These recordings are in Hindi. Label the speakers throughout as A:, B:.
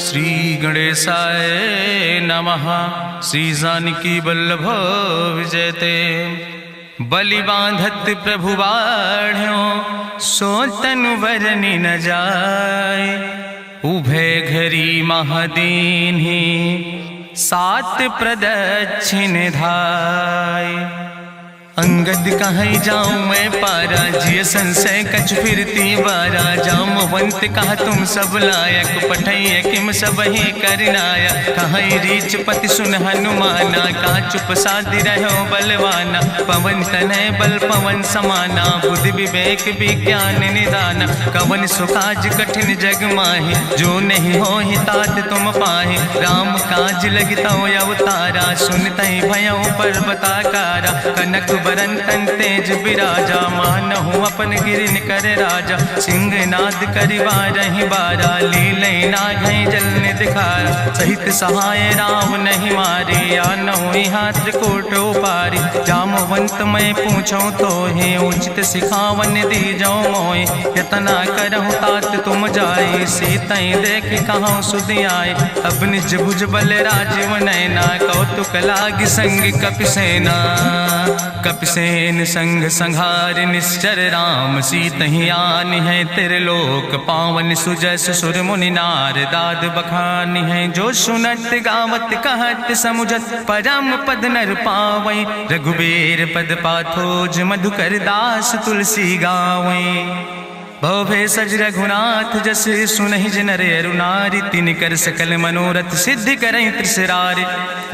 A: श्री गणेशाय नमः। श्री जानकी वल्लभ विजयते। बलि बांधत प्रभु बाढ़ो सो तनु बरनि न जाय। उभय घरी महादीन्हि सात प्रदक्षिण धाय। अंगद कहीं जाऊं मैं पारा जिय संशय कछ फिरती बारा। जामवंत कहा तुम सब लायक पठैय किम सब ही करनाया। कहीं रीच पति सुन हनुमाना कहा चुप साधि रहो बलवाना। पवन तनय बल पवन समाना बुद्धि विवेक विज्ञान निदाना। कवन सुकाज कठिन जग माहि जो नहीं हो ही तात तुम पाहि। राम काज लगितो अवतारा सुनतहि भयो पर्वताकारा। कनक बरन तन तेज बिराजा मानहु अपन गिरिन कर राजा। सिंह नाद करिवा रही बारा लीलै नाघै जल निधिखारा। सहित सहाय राम नहीं मारे आनहु यहाँ त्रिकोट उपारी। जामवंत मैं पूछो तो हे उचित सिखावन दी जाओ मोय। यतना करहु तात तुम जाए सीतई देख कहूँ सुधि आए। अब निज भुज बल राजीव नैना कौतुक लाग संग कपिसेना। कपिसेन संग संहार निश्चर राम सीतहि आनि है त्रिलोक पावन। सुजस सुर मुनि नार दाद बखानि है। जो सुनत गावत कहत समुझत परम पद नर पावै। रघुबीर पद पाथोज मधुकर दास तुलसी गावै। भवे सज रघुनाथ जस सुनहि जिनर अरुनारि। तिनकर सकल मनोरथ सिद्धि करहि त्रिसरारि।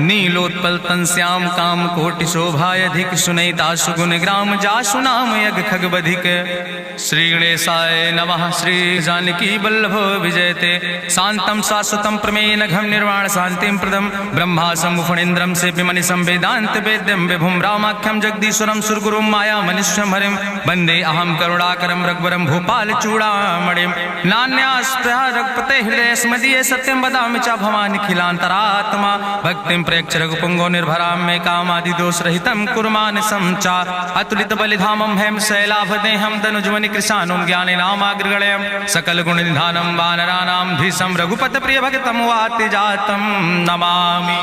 A: नीलोत्पल तन श्याम काम कोटि शोभाय अधिक। सुनहि दासु गुण ग्राम जासु नाम यज्ञ खग बधिक। श्री गणेशाय नमः। श्री जानकी वल्लभ विजयते। शांतम शाश्वतम प्रमेय नघम निर्वाण शांतिम प्रदम। ब्रह्मा शंभुफणीन्द्रम सेव्यमणि संवेदांत वेद्यम विभुम रामाख्यम जगदीश्वरम सुरगुरुम माया मनीश्वरम हरिम। वंदे अहम करुणाकरम रघुवरम भूपाल चूड़ामणिम। नान्यास्पृहा रघुपते हृदय स्मदीये सत्यम वदामि च भवानि खिलांतरात्मा। भक्तिम प्रयच्छ रघुपुंगो निर्भराम मे कामादि दोष रहितम कुर्मान समचा। अतुलित बलिधामम हेम शैलाभदेहम तनुजवनि कृशानुम ज्ञाने नामाग्रगणयम। सकल गुण निधानम वानराणाम धीशम रघुपत प्रिय भक्तम वाति जातम नमामि।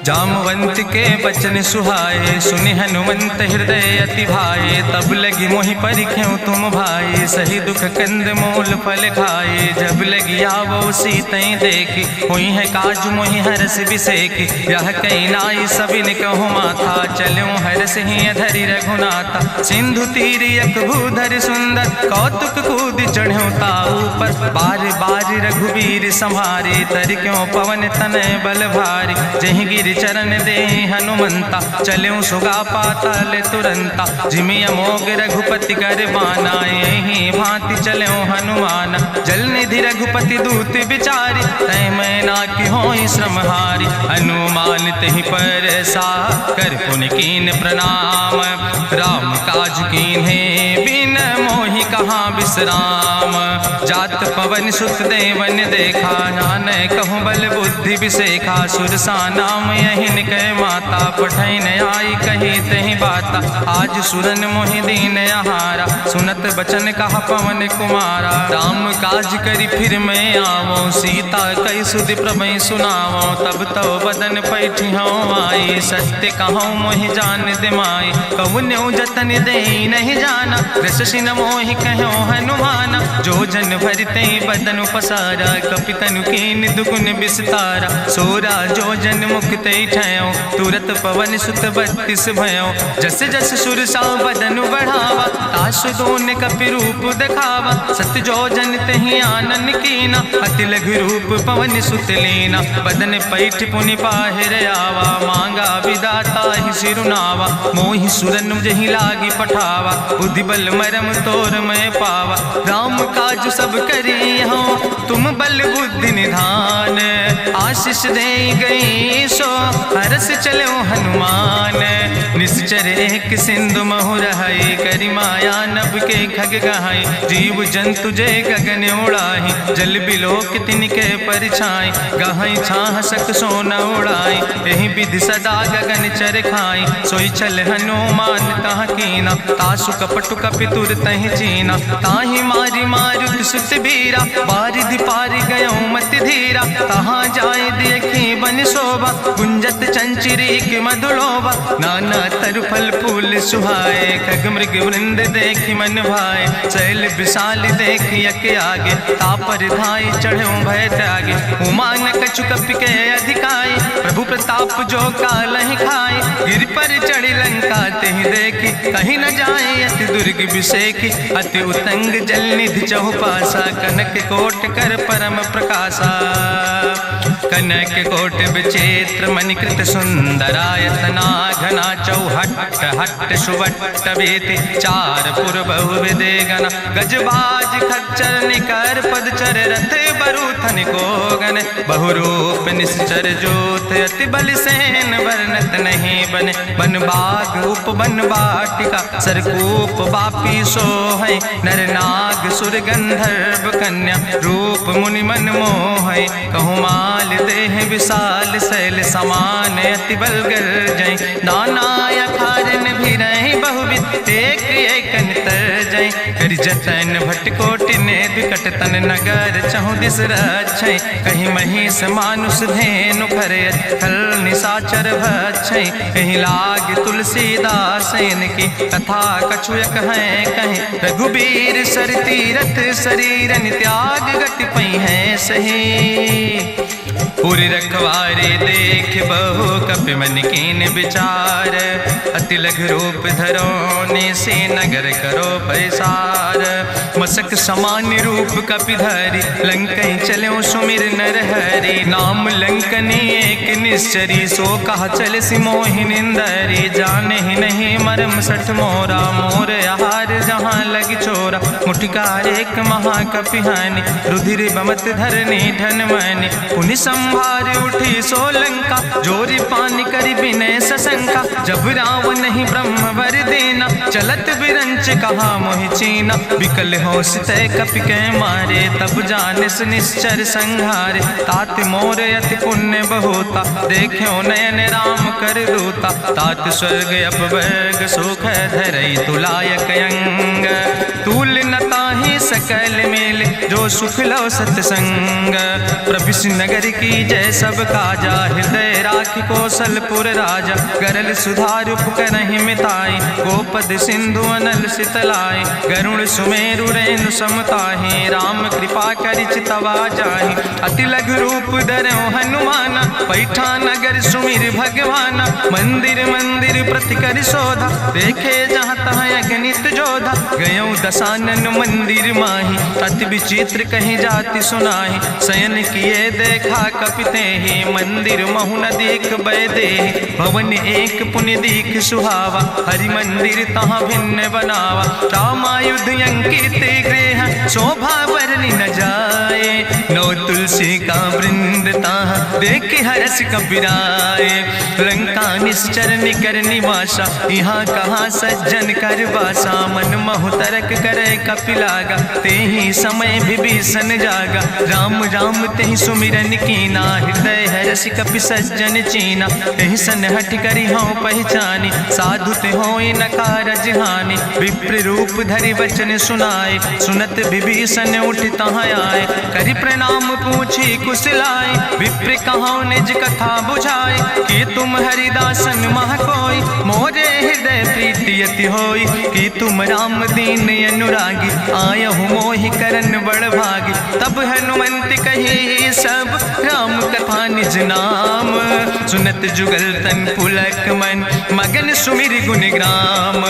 A: जामवंत के बचन सुहाए सुनि हनुमंत हृदय अति भाए। तब लगी मोहि परिख्यों तुम भाई सही दुख कंद मूल फल खाए। जब लगी आवो सीतई देखी हुई है काज मोहि हरस बिसेखी। यह कई नाई सबिन कहु माथा चलूं हरस ही धरि रघुनाथा। सिंधु तीर यक भूधर सुंदर कौतुक कूद चढ़्यो ताऊ पर। बार बार रघुवीर संहारे तर क्यों पवन तनय बल भारी। जहि गिर चरण दे हनुमंता चलूं सुगा पाताल तुरंता। जिमिय मोग रघुपति कर बाना यही भांति चलूं हनुमान। जल निधि रघुपति दूत बिचारी तय मैं ना कि होई श्रमहारी। हनुमान तहि पर सा कर पुनि कीन प्रणाम। राम काज कीन्हे बिन मोहि कहाँ विश्राम। जात पवन सुत देवन देखा नानय कहूँ बल बुद्धि विसेखा। सुरसा नाम यहिन कह माता पठै न आई कही तहि बाता। आज सुरन मोहि दीन आहारा सुनत बचन कहा पवन कुमारा। राम काज करी फिर मैं आवो सीता कई सुधि प्रभै सुनावो। तब तो बदन पैठी हूँ आई सत्य कहूँ मोहि जान दिमाई। कहुन्यो जतन दे नहीं जाना रससिन मोहि कहो हनुमाना। जो जन भरते बदन पसारा कपितनु कीन दुगुन विस्तारा। सोरा जो जन मुक्ते ठयो तुरत पवन सुत 32 भयो। जस जस सुरसा बदन बढ़ावा तासु दोन कपि रूप दिखावा। सत जो जन तहि आनन कीना अति लघु रूप पवन सुत लीना। बदन पैठ पुनि पाहिर आवा मांगा विदाता ही सिरुनावा। मोहि सुरन जहि लागी पठावा बुद्धि बल मरम तोर मैं पावा। राम काज सब करी हो तुम बल बुद्धि निधान। आशीष दे गई सो हरस चलो हनुमान। निश्चर एक सिंधु महु रहाई करी माया नभ के खग गहाई। जीव जंतु जय गगन उड़ाही जल बिलोक तिनके परिछाई। गहाई छाह सक सोना उड़ाई यही विधि सदा गगन चर खाई। सोई चल हनुमान तह कीना तासु कपटु कपि तुर तहि चीना। ताहि मारी मारुत सुत बीरा बारिधि पारि गयो मत धीरा, तहाँ जाए देखी बन शोभा, गुंजत चंचरी की मधुलोभा, नाना तरु फल फूल सुहाए, खग मृग वृंद देखी मन भाए, शैल विशाल देखी यके आगे, तापर धाई चढ़ो भय त्यागे, उमान कछु कपि के अधिकाई, प्रभु प्रताप जो कालहि खाए, गिर पर चढ़ी लंका तेहि देखी, कहीं न जाए अति दुर्ग विषेखी, अति उतंग जल निधि चहुपासा, कनक कोट कर परम प्रकाशा, कनक कोट विचित्र मणिकृत सुंदरायतना, घना चौहट्ट हट्ट सुवट्ट बेति, चार पुर बहु विदे गना, गजबाज खच्चर निकर पदचर, रथ बरूथन को गन, बहुरूप निश्चर जोत, अति बल सेन वर्णत नहीं बने, बन बाग उप बन बाटिका, सरकूप बापी सोहै, नर नाग सुर गंधर्व कन्या, रूप मुनि मन मोहै, कहूँ माल देह विशाल, शैल समान अति बल गर्जै, नाना अखारन भी रही बहुविध, एक एक नितर जै, कर जतन भटकोटि नेद कटतन नगर, चहु दिस रक्षै, कहीं महिष मानुष धेनु खरे, खल निशाचर भक्षै, कहीं लाग तुलसीदास इनकी, कथा कछुयक है कहीं, रघुबीर सर तीरथ शरीरन त्याग गति पई है सही, पूरी रखवारे देख बहु कपि मन कीन विचार, अति लघु रूप धरोने से नगर करो पैसार, मसक समान रूप कपि धरि, लंकई चलो सुमिर नर हरि, नाम लंकनी एक निश्चरी, सो कहा चल सिमोहि निंदरी, जाने ही नहीं मरम सठ मोरा, मोर आहार जहाँ लग चोरा, मुठिका एक महाकपि हानि, रुधिर बमत धरनी धन मनि, पुनि संभार उठी सोलंका, जोरी पानी करी विनय सशंका, जब रावण ही ब्रह्म वर देना, चलत बिरंच कहा मोहि चीना, विकल हो सितय कपि के मारे, तब जानिस निश्चर संहारे, तात मोर अति पुण्य बहुता, देख्यो नयन राम कर दूता, तात स्वर्ग अपवर्ग सुख धरई तुलायक अंग, तूल न ताहि सकल मेल, जो सुख लो सत्संग, प्रभिस नगर की जय सब काजा, हृदय राखि कौशलपुर राजा, गरल सुधार उपकरहि मिताई, गोपद सिंधु अनल सितलाई, गरुण सुमेरु रेणु समताहि, राम कृपा करि चितवा जाहि, अति लघु रूप धरौ हनुमाना, पैठा नगर सुमिर भगवाना, मंदिर मंदिर प्रति कर शोधा, देखे जहाँ तहाँ अगणित जोधा, गयौ दशानन मंदिर माही, अति विचित्र कहीं जाति सुनाही, शयन किए देखा कपिते ही, मंदिर महु न देख बैदे, भवन एक पुनि दीख सुहावा, हरि मंदिर तहाँ भिन्न बनावा, रामायुध अंकित गृह, शोभा बरनी न जाए, नौ तुलसी का वृंद तहाँ देख हरस कपिराए, लंका निश्चर निकर निवासा, यहाँ कहाँ सज्जन कर बासा, मन महु तरक करे कपिलागा, ते ही समय विभीषण जागा, राम राम तेहि सुमिरन कीना, हृदय हरसि कपि सज्जन चीना, तेहि सन हठ करि हऊँ पहचानी, साधु ते होई न कारज हानि, विप्र रूप धरि वचन सुनाए, सुनत विभीषण उठ तहाँ आए, करि प्रणाम पूछी कुशलाए, विप्र कहौं निज कथा बुझाए, कि तुम हरिदासन मह कोई, मोरे हृदय प्रीति अति होई, कि तुम राम दीन अनुरागी, आयहु मोहि करन बड़ भागी, तब हनुमंत कही सब राम कथा निज नाम, सुनत जुगल तन पुलक मन, मगन सुमिर गुण ग्राम,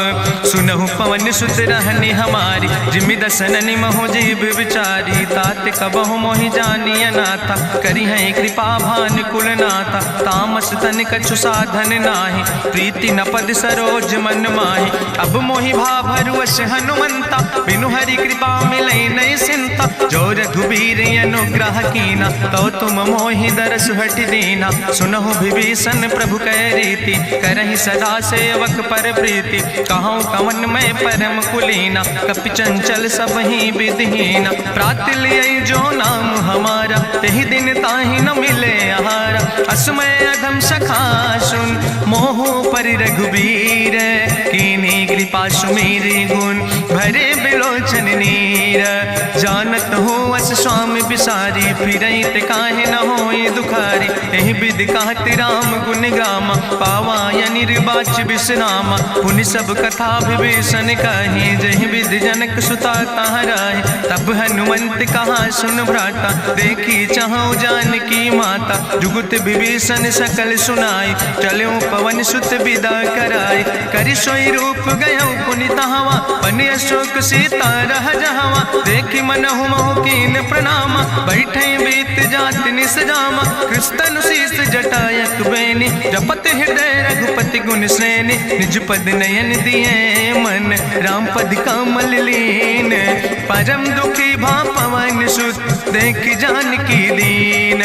A: सुनहु पवन सुत रहनि हमारी, जिमि दसननि महु जीव विचारी, तात कबहु मोहि जानिय नाथा, करि हैं कृपा भान कुल नाथा, तामस तन कछु साधन नाही, प्रीति न पद सरोज मन माही, अब मोहि भाभरुवश हनुमंता, बिनु हरि कृपा मिलै नहीं सिंता, जो रघुबीर अनुग्रह कीना, तो तुम मोहि दरस हट दीना, सुनहु विभीषण प्रभु कै रीति, करहि सदा सेवक पर प्रीति, कहूँ कवन में परम कुलीना, कपि चंचल सब ही विधिहीना, प्रात लियै जो नाम हमारा, तेहि दिन ताहि न मिले आहारा, असमय अधम सखा सुन, मोह पर रघुबीर, कीन्ही कृपा सुमेरि गुण भरे बिलोचन नीर। जानत हो अस स्वामी बिसारी, फिरई ते काहे न होए दुखारी। एहि विधि कहत राम गुण गामा, पावा निर्बाच विश्रामा। पुनि सब कथा विभीषण कही, जहि विधि जनक सुता तहराहि। तब हनुमंत कहा सुन भ्राता, देखी चाहु जानकी माता। जुगुत विभीषण सकल सुनाई, चलो पवन सुत विदा कराई। करि सोई रूप गयो पुनि तहवा, बन अशोक सीता रह जहवा। देखी मनहु महु कीन प्रणामा, बैठे बीत जात निस जामा। कृष्ण शीस जटायक बेनी, जपत हृदय रघुपति गुण श्रेणी। निज पद नयन दिए मन, राम पद कमल लीन। परम दुखी भा पवन सुत, देख जानकी दीन।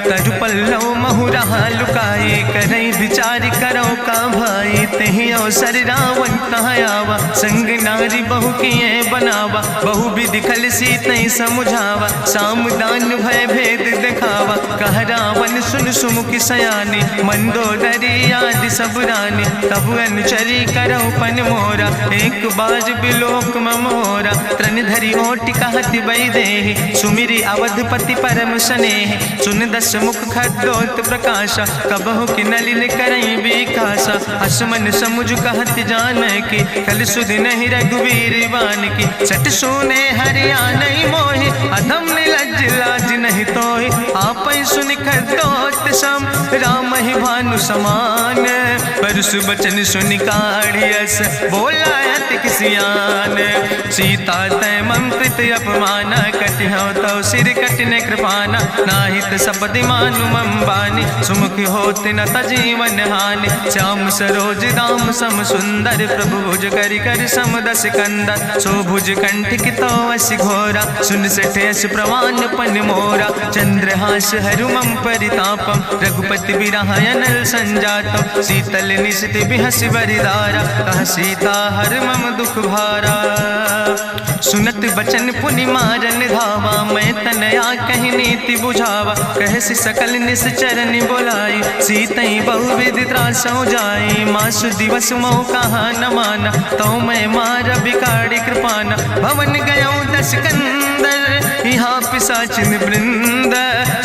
A: तजु पल्लव महु रहा लुकाई, करई विचार करो का भाई। तेहि अवसर रावण तहाँ आवा, संग नारी बहु किए बनावा। बहु विधि खल सीतई समुझावा, साम दान भय भेद दिखावा। कह रावण सुन सुमुखी सयानी, मंदोदरी आदि सब रानी। तब अनुचरी करो पन मोरा, एक बाज बिलोक ममोरा। त्रन धरि ओट कहत बई देहि, सुमिरि अवधपति परम स्नेहि। सुन दस मुख खद्योत प्रकाशा, कबहु कि नलिन करई बिकासा। असमन समुझ कहत जानकी, कल सुध नहीं रघुवीर बानकी। सट सुने हरिया नहीं मोहि, अधम निलज्ज लाज नहीं तोहि। आपै सुनि खद्योत सम, राम ही भानु समान। परसु बचन सुनि काढ़ियस, बोला अति किसियान। सीता तै मम कृत अपमाना, कटिहौ तौ सिर कटिने कृपाना। नाहित सपदि मानु मम बानी, सुमुख होत न तजीवन हानि। श्याम सरोज दाम सम सुंदर, प्रभु भुज करि कर सम दस कंदर। सो भुज कंठ कितो अस घोरा, सुन सठे अस प्रवान पन मोरा। चंद्रहास हरु मम परितापम, रघुपति बिरहायनल संजातम। शीतल निशित बिहस बरिदारा, कह सीता हर मम दुख भारा। सुनत बचन पुनि मारन धावा, मैं तनया कहि नीति बुझावा। कहसि सकल निश्चरन बोलाई, सीतई बहुविध त्रासौ जाई। मासु दिवस मोह कहा न माना, तो मैं मार बिकाड़ी कृपाना। भवन गयो दस कंदर, यहाँ पिशाचिन वृंद।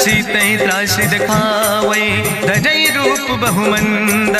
A: सीतई त्रास दिखावै, धजई रूप बहुमंद।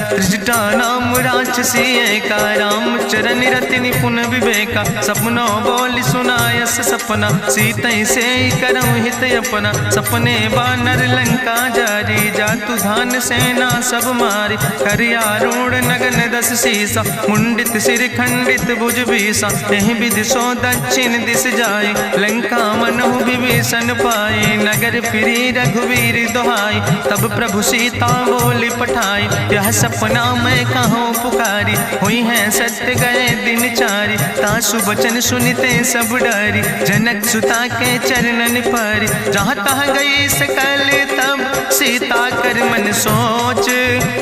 A: त्रिजटा नाम राक्षसी एका, राम चरण रति निपुण विवेका। सपनों बोल सुनायस सपना, सीतई से करऊँ हित अपना। सपने बानर लंका जारी, जातु धान सेना सब मारी। करियारूढ़ नगन दस सीसा, मुंडित सिर खंडित भुज बीसा। एहि विधि सो दक्षिण दिस जाय, लंका मनहु विभीषण पाए। नगर फिरी रघुवीर दोहाई, तब प्रभु सीता बोली पठाई। यह सपना मैं कहूँ पुकारी, हुई है सत्य गए दिन चारी। तासु बचन सुनते सब डरी, जनक सुता के चरणन पर। जहाँ तहाँ गई सकल तब, सीता कर मन सोच।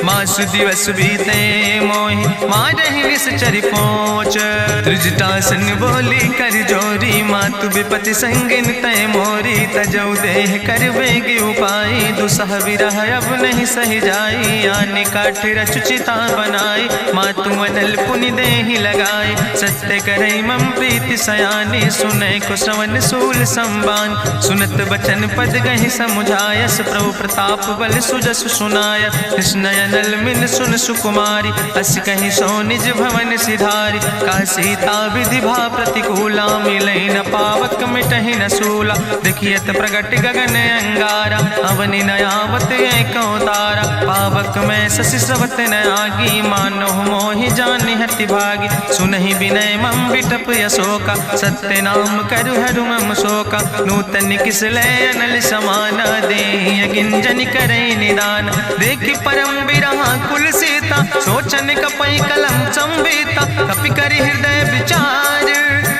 A: मासु दिवस बीते मोहि, मारहि निश्चर पहुँच। त्रिजटासन बोली कर जोरी, मातु विपति संगिन तय मोरी। तजौ देह कर बेग उपाय, दुसह विरह अब नहीं सही जाई। आने काठ रचुचिता बनाई, मातु अनल पुनि देहि लगाई। सत्य करई मम प्रीति सयानी, सुनै को श्रवण सूल संबान। सुनत बचन पद गहि समुझायस, प्रभु प्रताप बल सुजस सुनाय। कृष्ण अनल मिन सुन सुकुमारी, अस कहि सो निज भवन सिधारी। का सीता विधि भा प्रतिकूला, मिलै न पावक मिटहि न सूला। देखियत प्रगट गगन अंगारा, अवनि नयावत एको तारा। पावक में शशि स्रवत न आगी, मानो मोहि जानि हति भागी। सुनहि विनय मम विटप यशोका, सत्य नाम करु हरु मम शोका। नूतन किस लय अनल समाना, देहि अगिंजन करई निदान। देखि परम बिरहा कुल सीता, सोचन कपई कलम संवेता। कपि करि हृदय विचार,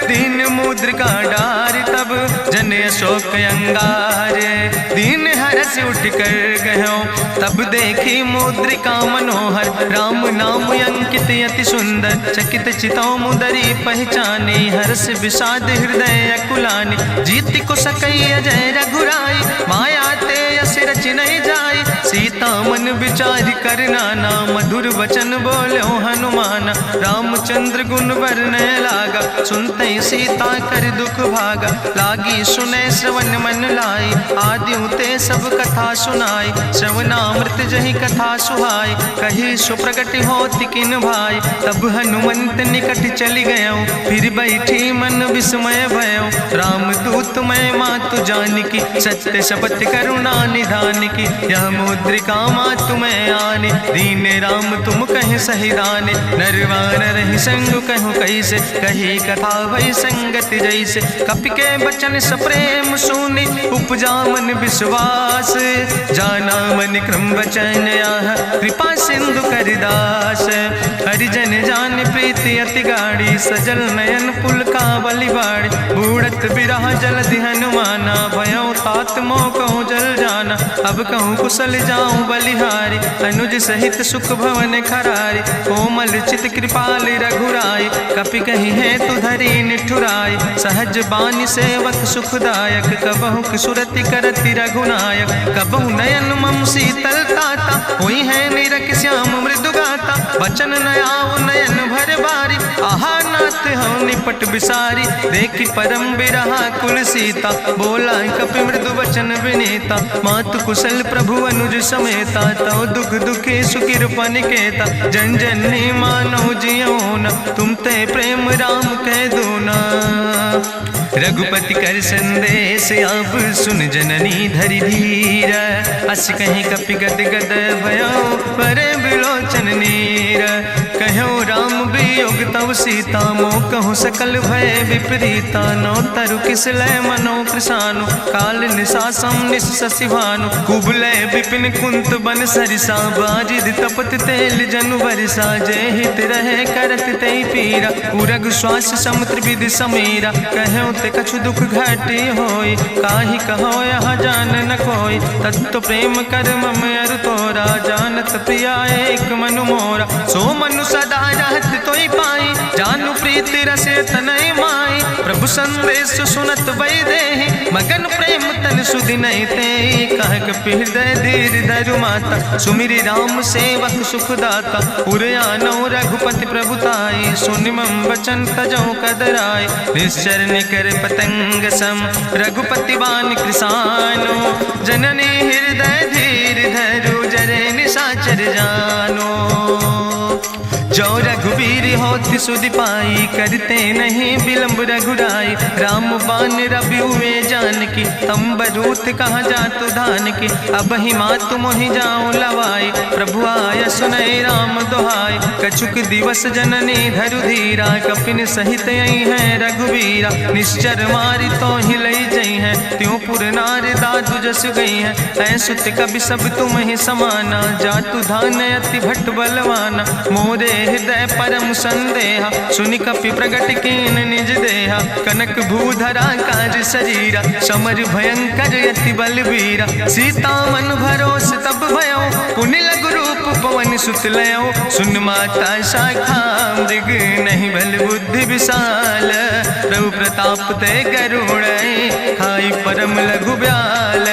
A: दीन मुद्रिका डार। तब जन अशोक अंगार, दीन हरस उठ कर गयो। तब देखी मुद्रिका मनोहर, राम नाम अंकित अति सुंदर। चकित चितौ मुदरी पहचानी, हर्ष विषाद हृदय अकुलानी। जीत को सकई अजय रघुराई, माया ते अस रच नहीं जाई। सीता मन विचार कर नाना, मधुर वचन बोलो हनुमान। रामचंद्र गुण वर्णय लागा, सुनते सीता कर दुख भागा। लागी सुने श्रवण मन लाई, आदि ते सब कथा सुनाई। श्रवणामृत जहि कथा सुहाई, कही सुप्रगट होति किन भाई। तब हनुमंत निकट चली गयो, फिर बैठी मन विस्मय भयो। राम दूत मैं मातु जानकी, सत्य शपथ करुणा निधान की। यह मुद्रिका मातु मैं आने, दीन राम तुम कहे सही दाने। नरवान रही संग कहूँ कैसे, कही कथा भई संगति जैसे। कपि के बचन सप्रेम सुनी, उपजा मन विश्वास। जाना मन क्रम वचन आह, कृपा सिंधु करिदास। हरिजन जान प्रीति अति गाढ़ी, सजल नयन पुलकावली बाड़ी। बूढ़त बिरह जलधि हनुमाना, भयो तात मोह कहूँ जल जाना। अब कहूँ कुशल जाऊँ बलिहारी, अनुज सहित सुख भवन खरारी। कोमल चित कृपाल रघुराई, कपि कही है तु धरी निठुराई। सहज बानी सेवक सुखदायक, कबहु सुरति करति रघुनायक। कबहु नयन मम शीतल ताता, हुई है निरख श्याम मृदु गाता। बचन नयाव नयन भर बारी, आहा नाथ हूँ निपट बिसारी। देखी परम बिरहा कुल सीता, बोला कपि मृदु वचन विनीता। मातु कुशल प्रभु अनुज समेता, तव दुख दुखी सुकृपा निकेता। जन जननी मानो जियो न, तुम ते प्रेम राम कह दो ना। रघुपति कर संदेश अब सुन जननी धरि धीर। अस कहीं कपि गद गद भयो, परे बिलोचन नीर। कहो राम वियोग तव सीता, मोह कहूँ सकल भय विपरीता। नौ तरु किस लय मनो कृशानु, काल निशासम निशि भानु। कुबलय विपिन कुंत बन सरिसा, बाजिद तपत तेल जनु बरिसा। जय हित रहे करत तय पीरा, उरग श्वास समुद्र विधि समीरा। कहो ते कछु दुख घटी होई, काहि कहो यहाँ जान न कोई। तत्व प्रेम कर मम अरु तोरा, जानत प्रिया एक मनु मोरा। सो मनु सदा रहत तोई पाई, जानु प्रीति रसे तनय माई। प्रभु संदेश सुनत वै देहि, मगन प्रेम तन सुधि नहीं ते। कह कपि हृदय धीर धरु माता, सुमिरि राम सेवक सुख दाता। उर आनो रघुपति प्रभुताई, सुनि मम वचन तजौ कदराई। निश्चर निकर पतंग सम, रघुपति बान कृसानो। जननी हृदय धीर धरु, जरे निशाचर जानो। जो रघुवीर होति सुधि पाई, करते नहीं विलंब रघुराई। राम बान रवि हुए जानकी, तंबरूथ कहाँ जातु धान की। अब ही मातु मोहि जाऊँ लवाई, प्रभु आय सुनय राम दुहाई। कछुक दिवस जननी धरु धीरा, कपिन सहित यही है रघुवीरा। निश्चर मारी तो ही लई जई है, त्यों पुर नार दादु जस गई है। ऐसुत कवि सब तुम ही समाना, जातु धान अति भट्ट बलवाना। मोरे हृदय परम संदेहा, सुनि कपि प्रगट कीन निज देहा। कनक भूधरा काज शरीरा, समर भयंकर अति बलवीरा। सीता मन भरोस तब भयो, पुनि लघु रूप पवन सुत लयो। सुन माता शाखा मृग, नहीं बल बुद्धि विशाल। प्रभु प्रताप ते गरुड़, खाई परम लघु ब्याल।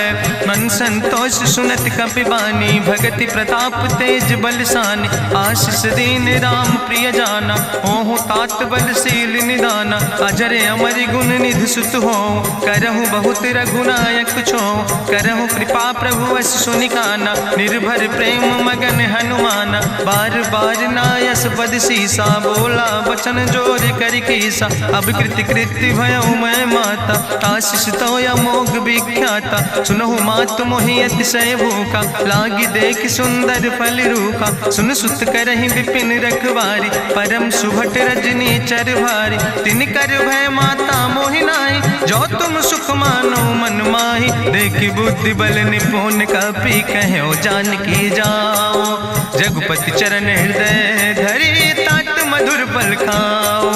A: मन संतोष सुनत कपि बानी, भगति प्रताप तेज बलसानी। आशीष दीन राम प्रिय जाना, ओहु तात बलशील निदाना। अजर अमर गुण निधि सुत हो, करहु बहुत रघुनायक छो। करहु कृपा प्रभु अस सुनिकाना, निर्भर प्रेम मगन हनुमाना। बार बार नायस पद सीसा, बोला बचन जोर कर कीसा। अब कृति कृति भयो मैं माता, आशीष तो अमोघ विख्याता। सुनहु मातु मोहि अतिशय भूखा, लागी देख सुंदर फल रूखा। सुन सुत करहि विपिन रखवारी, परम सुभट रजनी चर भारी। तिन कर भय माता मोहि नाहि, जो तुम सुख मानो मन माहि। देखि बुद्धि बल निपुण कपि, कहो जानकी जाओ। रघुपति चरण हृदय धरि, तात मधुर फल खाओ।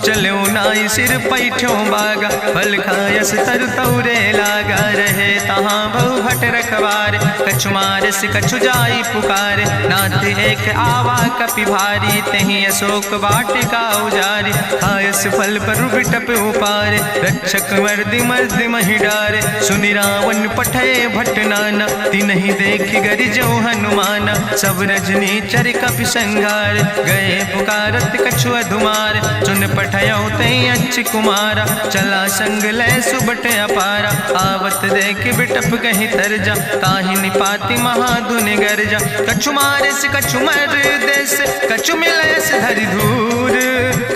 A: चलो नाई सिर पैठ्यो बागा, फल खायस तरु तौरे लागा। रहे तहाँ बहु भट रखवार, कछु मारस कछु जाई पुकार, नाथ एक आवा कपि भारी, तहीं अशोक वाटिका उजारी, खायस फल पर बिटप उपार, रक्षक मर्दि मर्दि महि डार, सुनि रावण पठय भट नाना, तिन्हि देखि गरिजो हनुमाना, सब रजनी चर कपि संघार, गए पुकारत कछु अधुमार, चुन पठयो तई अच्छ कुमारा, चला संग लय सुबट अपारा, आवत देख बिटप कहीं तरजा, ताहि निपाति महाधुनि गर्जा, कछु मारस कछु मर देस, कछु मिलयस धरि धूर,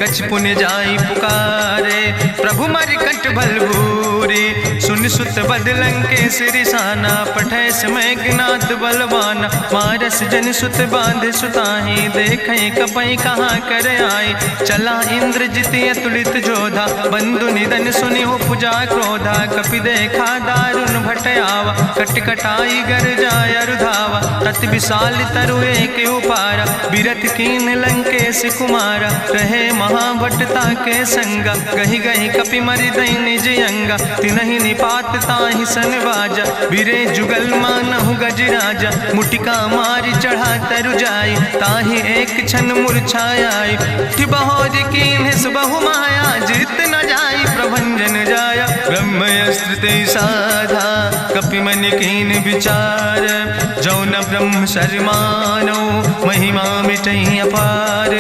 A: कछ पुण्य जाई पुकारे, प्रभु मरि कंठ बल भूरी, सुन सुत बद लंकेश रिसाना, पठय समय ज्ञात बलवाना, मारस जन सुत बांध सुताहि, देखें कपई कहाँ कर आए, चला इंद्रजित अतुलित जोधा, बंधु निधन सुनि उपजा क्रोधा, कपि देखा दारुण भट आवा, कट कटाई गर जाय रुधावा, तत विशाल तरु एक उपारा, बिरत कीन लंकेश कुमारा, रहे महाभटता के संगा, गहि गहि कपि मरि दई निज अंगा, तिन्हि निपात ताहि सन बाजा, बिरे जुगल मानहु गजराजा, मुटिका मारि चढ़ा तरु जाई, ताहि एक क्षण मूर्छाई, बहोर कीन बहु माया, जीत न जाई प्रभंजन जाया, ब्रह्मस्त्र ते साधा, कपि मन कीन विचार, जो न ब्रह्म शर्मानो, महिमा मिटई अपार,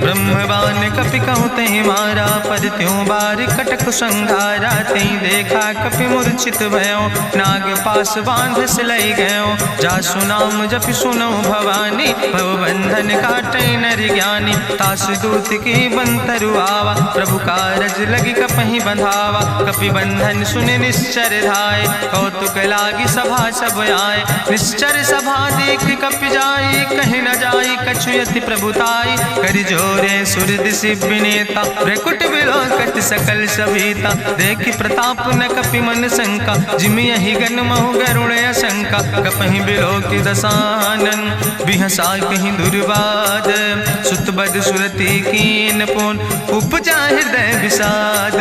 A: ब्रह्मवान कपि कहु तहि मारा, पद त्यों बार कटक संघारा, तई देखा कपि मूर्छित भयो, नाग पास बांध सिलई गयो, जासु नाम जपि सुनो भवानी, भव बंधन काटै नर ज्ञानी, तास दूत की बंतरु आवा, प्रभु कारज लगी कपहि बंधावा, कपि बंधन सुनि निश्चर धाय, कौतुक लागी सभा सब आए, निश्चर सभा देख कपि जाई, कहीं न जाई कछु यति प्रभुताई, करि जोरे सुर दिसि विनेता, ब्रकुट विलोकत सकल सभीता, देखि प्रताप न कपि मन शंका, जिमि यहि गन महु गरुण शंका, कपहि बिलोकि दसानन, बिहसा कहीं दुर्वाद, सुत बद सुरति कीन पुन, उपजा हृदय विषाद,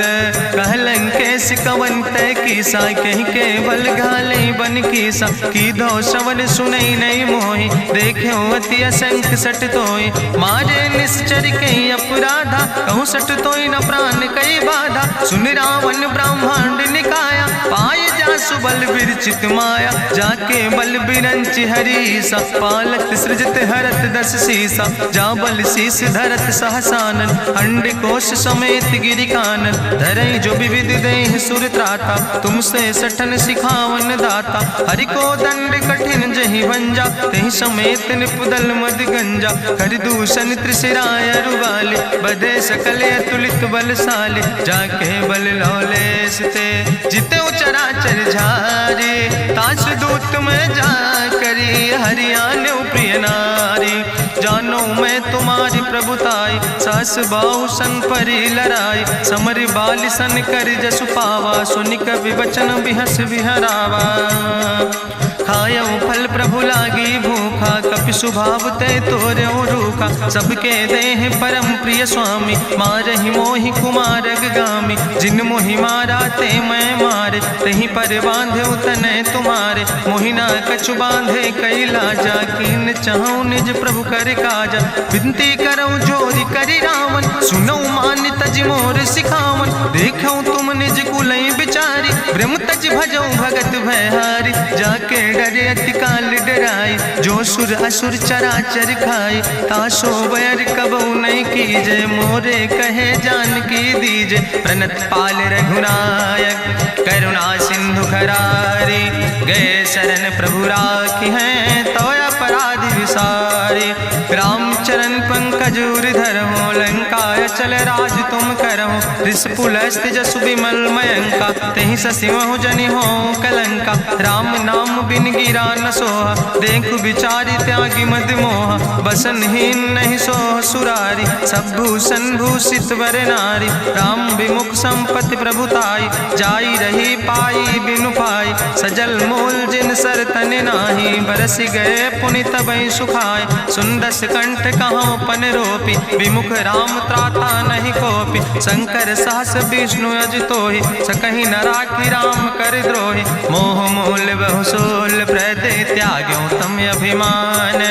A: कहलन कैस कवन तय कीसा, कहीं केवल घाले बन कीसा, की दो श्रवण सुनई नहीं मोहि, देखे अति असंख सट तोय, मारे निश्चर कई अपराधा, कहूँ सट तोय न प्राण कई बाधा, सुन रावण ब्रह्मांड निकाया, पाय जासु बल विरचित माया, जाके बल बिरंचि हरीसा, पालत सृजत हरत दस सीसा, जा बल शीस धरत सहसानन, अंड कोश समेत गिरि कानन, धरई जो विविध देह सुर त्राता, तुमसे सठन सिखावन दाता, हरि को दंड कठिन जहि भंजा, तहि समेत निपुदल मद गंजा, कर दूषण त्रिशिराय रुवाले, बधे सकल अतुलित बलशाली, जाके बल लौलेस ते जिते चराचर झारी, तास दूत में जा करी, हरियाण प्रिय नारी, जानो मैं तुम्हारी प्रभुताई, सास बाहु सन परी लड़ाई, समर बाल सन कर जसु पावा, सुनि कवि वचन बिहस बिहरावा, खायो फल प्रभु लागी भूखा, कपि स्वभाव ते तोर्यो रूखा, सबके देह परम प्रिय स्वामी, मारहि मोहि कुमारग गामी, जिन मोहि मारा ते मैं मारे, तहीं पर बांधे तनै तुम्हारे, मोहिना कछु बांधे कई लाजा, कीन चाहूं निज प्रभु कर काजा, विनती करऊं जोरि करि रावण, सुनऊ मान तज मोर सिखावन, देखऊं तुम निज कुलई बिचारी, ब्रह्म तज भजऊं भगत भयहारी, जाके डरे अति काल डराई, जो सुर असुर चराचर खाई, तासो बैर कबऊ नहीं कीजे, मोरे कहे जान की दीजे, प्रणत पाल रघुनायक करुणा सिंधु खरारी, गए शरण प्रभु राखी हैं, तो अपराध विसारी, रामचरण पंकज उर धरहु, लंकाय चल राज तुम करहु, रिसपुलस्त जसु विमल मयंका, तेहि ससिवहु जनि हो कलंका, राम नाम बिन गिरा न सोहा, देखु विचारि त्यागी मद मोहा, बसनहीन नहीं सोह सुरारी, सब भूषण भूषित वर नारी, राम विमुख संपत्ति प्रभुताई, जाई रही पाई बिनु पाई, सजल मूल जिन सर तन नाही, बरस गए पुनि तबई सुखाय, सुंदस कंठ कहाँ पन रोपी, विमुख राम त्राता नहीं कोपी, शंकर सहस विष्णु अज तोहि, सकहि न राखि राम कर द्रोहि, मोह मूल बहु सोल अभिमान।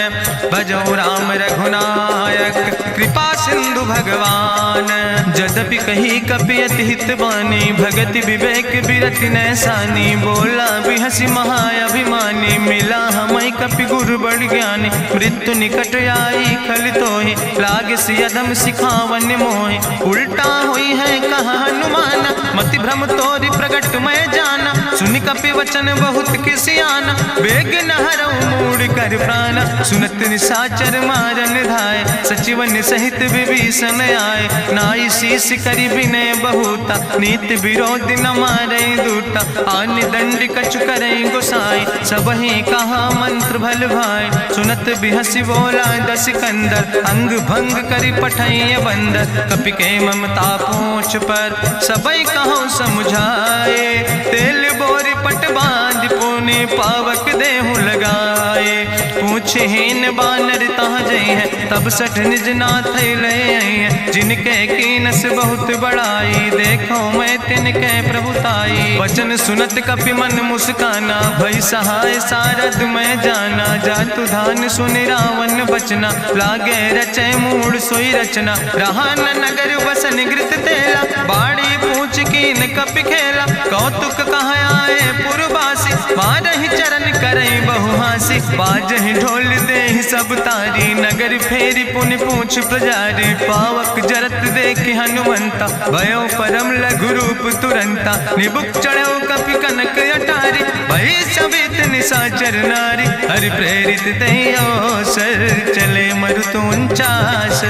A: भजो राम रघुनायक कृपा सिंधु भगवान। यद्यपि कही कपि अति हित बानी, भगति विवेक बिरति नैसानी। बोला बिहसी महाअभिमानी, मिला हमें कपि गुरु बड़ ज्ञानी। मृत्यु निकट आई खल तोहि, लागे सियदम सिखावन मोहि। उल्टा हुई है कहा हनुमाना, मति भ्रम तोरि प्रगट मैं जाना। सुनि कपि वचन बहुत किसियाना, बेग न हरऊ मूढ़ कर प्राण। सुनत निशाचर मारन धाय, सचिवन सहित विभीषण आए। नाई शीस करि विनय बहुता, नीति विरोध न मारे दूता। आन दंड कछु करे गोसाई, सबहि कहा मंत्र भल भाई। सुनत बिहसी बोला दस कंदर, अंग भंग करि पठैय बंदर। कपि के ममता पूछ पर, सबई कहो समझाए। तेल बोरी पट बांध पुनि, पावक देहु लगाए। पूछहीन बानर तहाँ जई है, तब सठ निज नाथ ले आई है। जिनके कीनस बहुत बड़ाई, देखो मैं तिनके प्रभुताई। वचन सुनत कपि मन मुस्काना, भई सहाय सारद मैं जाना। जातु धान सुनि रावण बचना, लागे रचे मूढ़ सोई रचना। रहा न नगर बसन घृत तेला, बाड़ी पूछ कीन कपि खेला। कौतुक कहाँ आए पुरवासी, मारहि चरण करई बहु हासी। बाजहि ढोल देहि सब तारी, नगर फेरी पुनि पूछ प्रजारी। पावक जरत देख हनुमंता, भयो परम लघु रूप तुरंता। निबुक चढ़ो कपि कनक अटारी, भई सवित निशाचर नारी। हरि प्रेरित दयो सर, चले मरुत 49।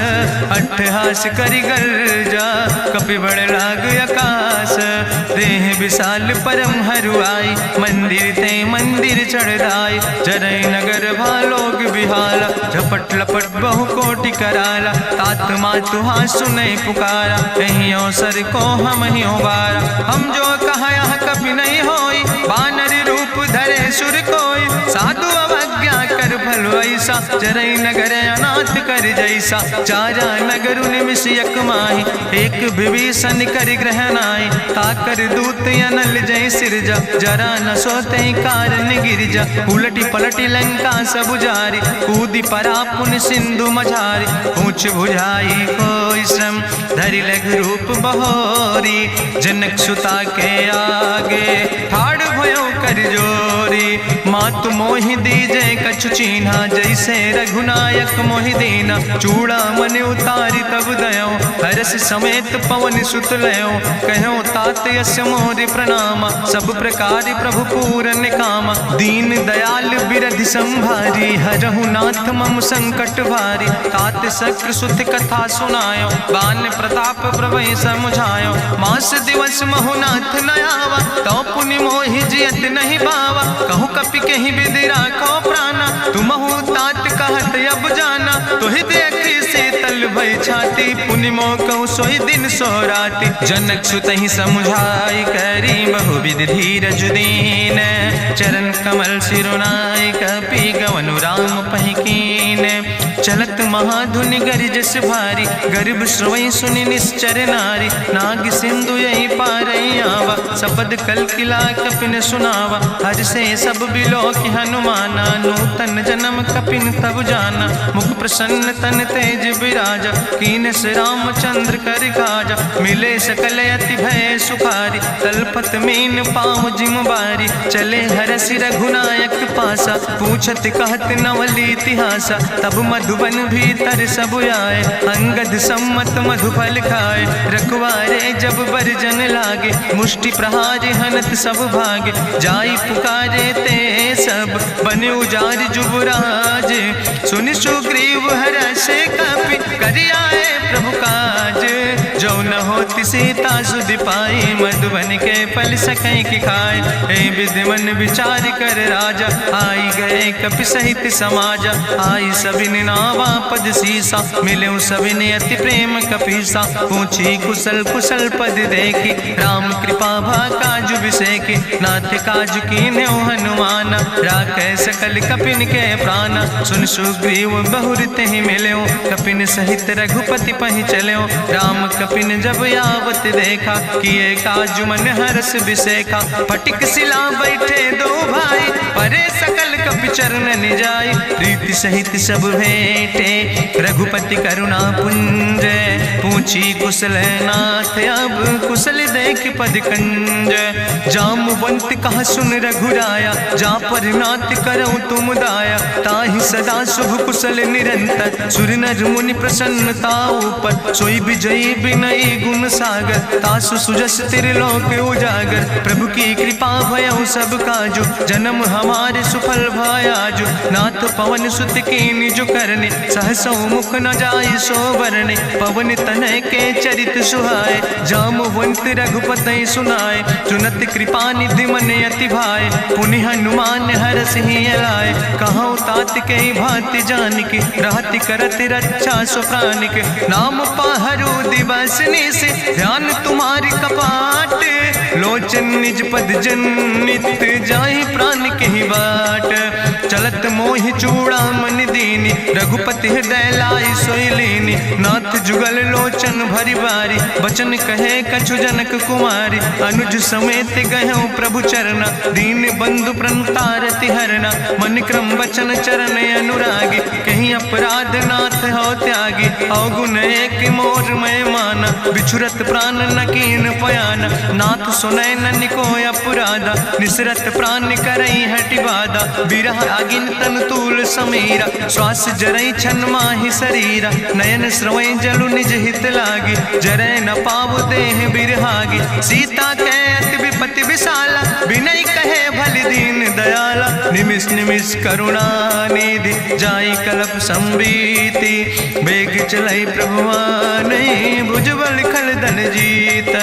A: अट्ठहास करि गर्जा, कपि बड़ लाग आकाश। देह विशाल परम हरुआई, मंदिर ते मंदिर चढ़ाई। जरई नगर भालोग बिहाला, झपट लपट बहु कोटि कराला। तात मातु हाँ सुनई पुकारा, कहीं अवसर को हम ही उबारा। हम जो कहा यहाँ कभी नहीं होई, बानर रूप धरे सुर कोई। साधु अवज्ञा कर भल ऐसा, जरई नगर अनाथ कर जैसा। चारा नगर निमिष यक माही, एक विभीषण कर ग्रहण आई। ताकर दूत अनल जय सिरजा, जरा न सोते कारण गिरजा। उलटी पलटी लंका सब जारी, कूदी परा पुन सिंधु मझारी। पूछ बुझाई कोई श्रम, धरि लघु रूप बहोरी। जनक सुता के आगे, ठाड़ भयो कर जोरी। मातु मोहि दीजे कछु चीन्हा, जैसे रघुनायक मोहि दीना। चूड़ा मन उतारी तब दयो, हरस समेत पवन सुत लयो। कहो तात यस मोरि प्रणामा, सब प्रकार प्रभु पूरन कामा। दीन दयाल बिरधि संभारी, हरहु नाथ मम संकट भारी। तात शक्र सुत कथा सुनायो, बान प्रताप प्रभय समुझायो। मास दिवस महुनाथ न आवा, तो पुनि मोहि जियत नहीं बावा। कहूँ कपि कहीं विधि राखो प्राणा, तुमहु तात कहत अब जाना। तुहि देखी शीतल भई छाती, पुनि मोह कहूँ सोई दिन सो राति। जनक सुतहि समुझाई, करी बहु विधि धीरज दीन। चरण कमल सिरुनाई, कपि गवनु राम पहि कीन। चलत महाधुनि गरिजस भारी, गर्भ श्रवई सुनि निश्चर नारी। नाग सिंधु यही पारई आवा, सपद कल किला कपिन सुनावा। हर से सब बिलो कि हनुमाना, नूतन जन्म कपिन तब जाना। मुख प्रसन्न तन तेज विराजा, कीनस रामचंद्र कर काजा। मिले सकल अति भय सुखारी, तलपत मीन पाँव जिम बारी। चले हरसि रघुनायक पासा, पूछत कहत नवल इतिहासा। तब मधुबन भीतर सब आए, अंगद सम्मत मधुफल खाए। रखवारे जब बरजन लागे, मुष्टि प्रहारे हनत सब भागे। जाई पुकारे ते सब, बने उजार जुबराज। सुनि सुग्रीव हरषे कपि, करि आए प्रभु काज। जो न होति सीता सुधि पाई, मधुबन के फल सकै कि खाए। हे विधि मन विचार कर राजा, आई गए कपि सहित समाजा। आई सबिन नावा पद सीसा, मिले सबिन अति प्रेम कपीसा। पूछी कुशल कुशल पद देखी, राम कृपा भा काजु बिसेकी। नाथ काजु कीन्हे हनुमाना, राखै सकल कपिन के प्राणा। सुन सुग्रीव बहुर तेहि मिल्यो, कपिन सहित रघुपति पहि चल्यो। राम कपिन जब आवत देखा, किए काजु मन हरस बिसेखा। फटिक सिला बैठे दो भाई, परे सकल कपि चरणन जाय, प्रीति सहित सब भेंटे रघुपति करुणा पुंज। पूछी कुशल नाथ अब कुशल देख पद कंज, जामवंत कहा सुन रघुराया, जा पर नाथ करऊं तुम दाया। ताहि सदा शुभ कुशल निरंतर, सुर नर मुनि प्रसन्नता ऊपर। सोई विजयी विनयी गुण सागर, तासु सुजस त्रिलोक उजागर। प्रभु की कृपा भयउ सब काजु, जन्म हमारे सुफल भायाजु। नाथ पवन सुत की निज करने, सहसो मुख न जाय सो बरने। पवन तनय के चरित सुहाय, जामवंत रघुपति सुनाय। चुनत कृपा निधि मन अति भाय, पुनि हनुमान हरष ही लाय। कहूँ तात के भांति जान के, रहति करत रक्षा सो प्राण के। नाम पाहरु दिवस निशि, ध्यान तुम्हारी कपाट। लोचन निज पद जनित, जाहि प्राण के ही बाट। चलत मोहि चूड़ामणि दीनी, रघुपति हृदय लाई सोई लीनी। नाथ जुगल लोचन भरि बारी, बचन कहे कछु जनक कुमारी। अनुज समेत गहु प्रभु चरना, दीन बंधु प्रणतारति हरना। मन क्रम वचन चरण अनुरागी, कहीं अपराध नाथ हो त्यागी। अवगुण एक मोर मैं माना, बिछुरत प्राण न कीन पयाना। नाथ सुनय नन को अपराधा, निसरत प्राण करई हटि बाधा। बिरह अगिन तन तूल समीरा, श्वास जरई छन माहि शरीरा। नयन श्रवै जलु निज हित लागी, जरय न पाव देह बिरहागी। सीता के अति विपति विशाला, बिनय कहे भलि दीन दयाला। निमिष निमिष करुणा निधि, जाई कलप संबीति। बेग चलाई प्रभुवान, भुजबल खल दल जीत।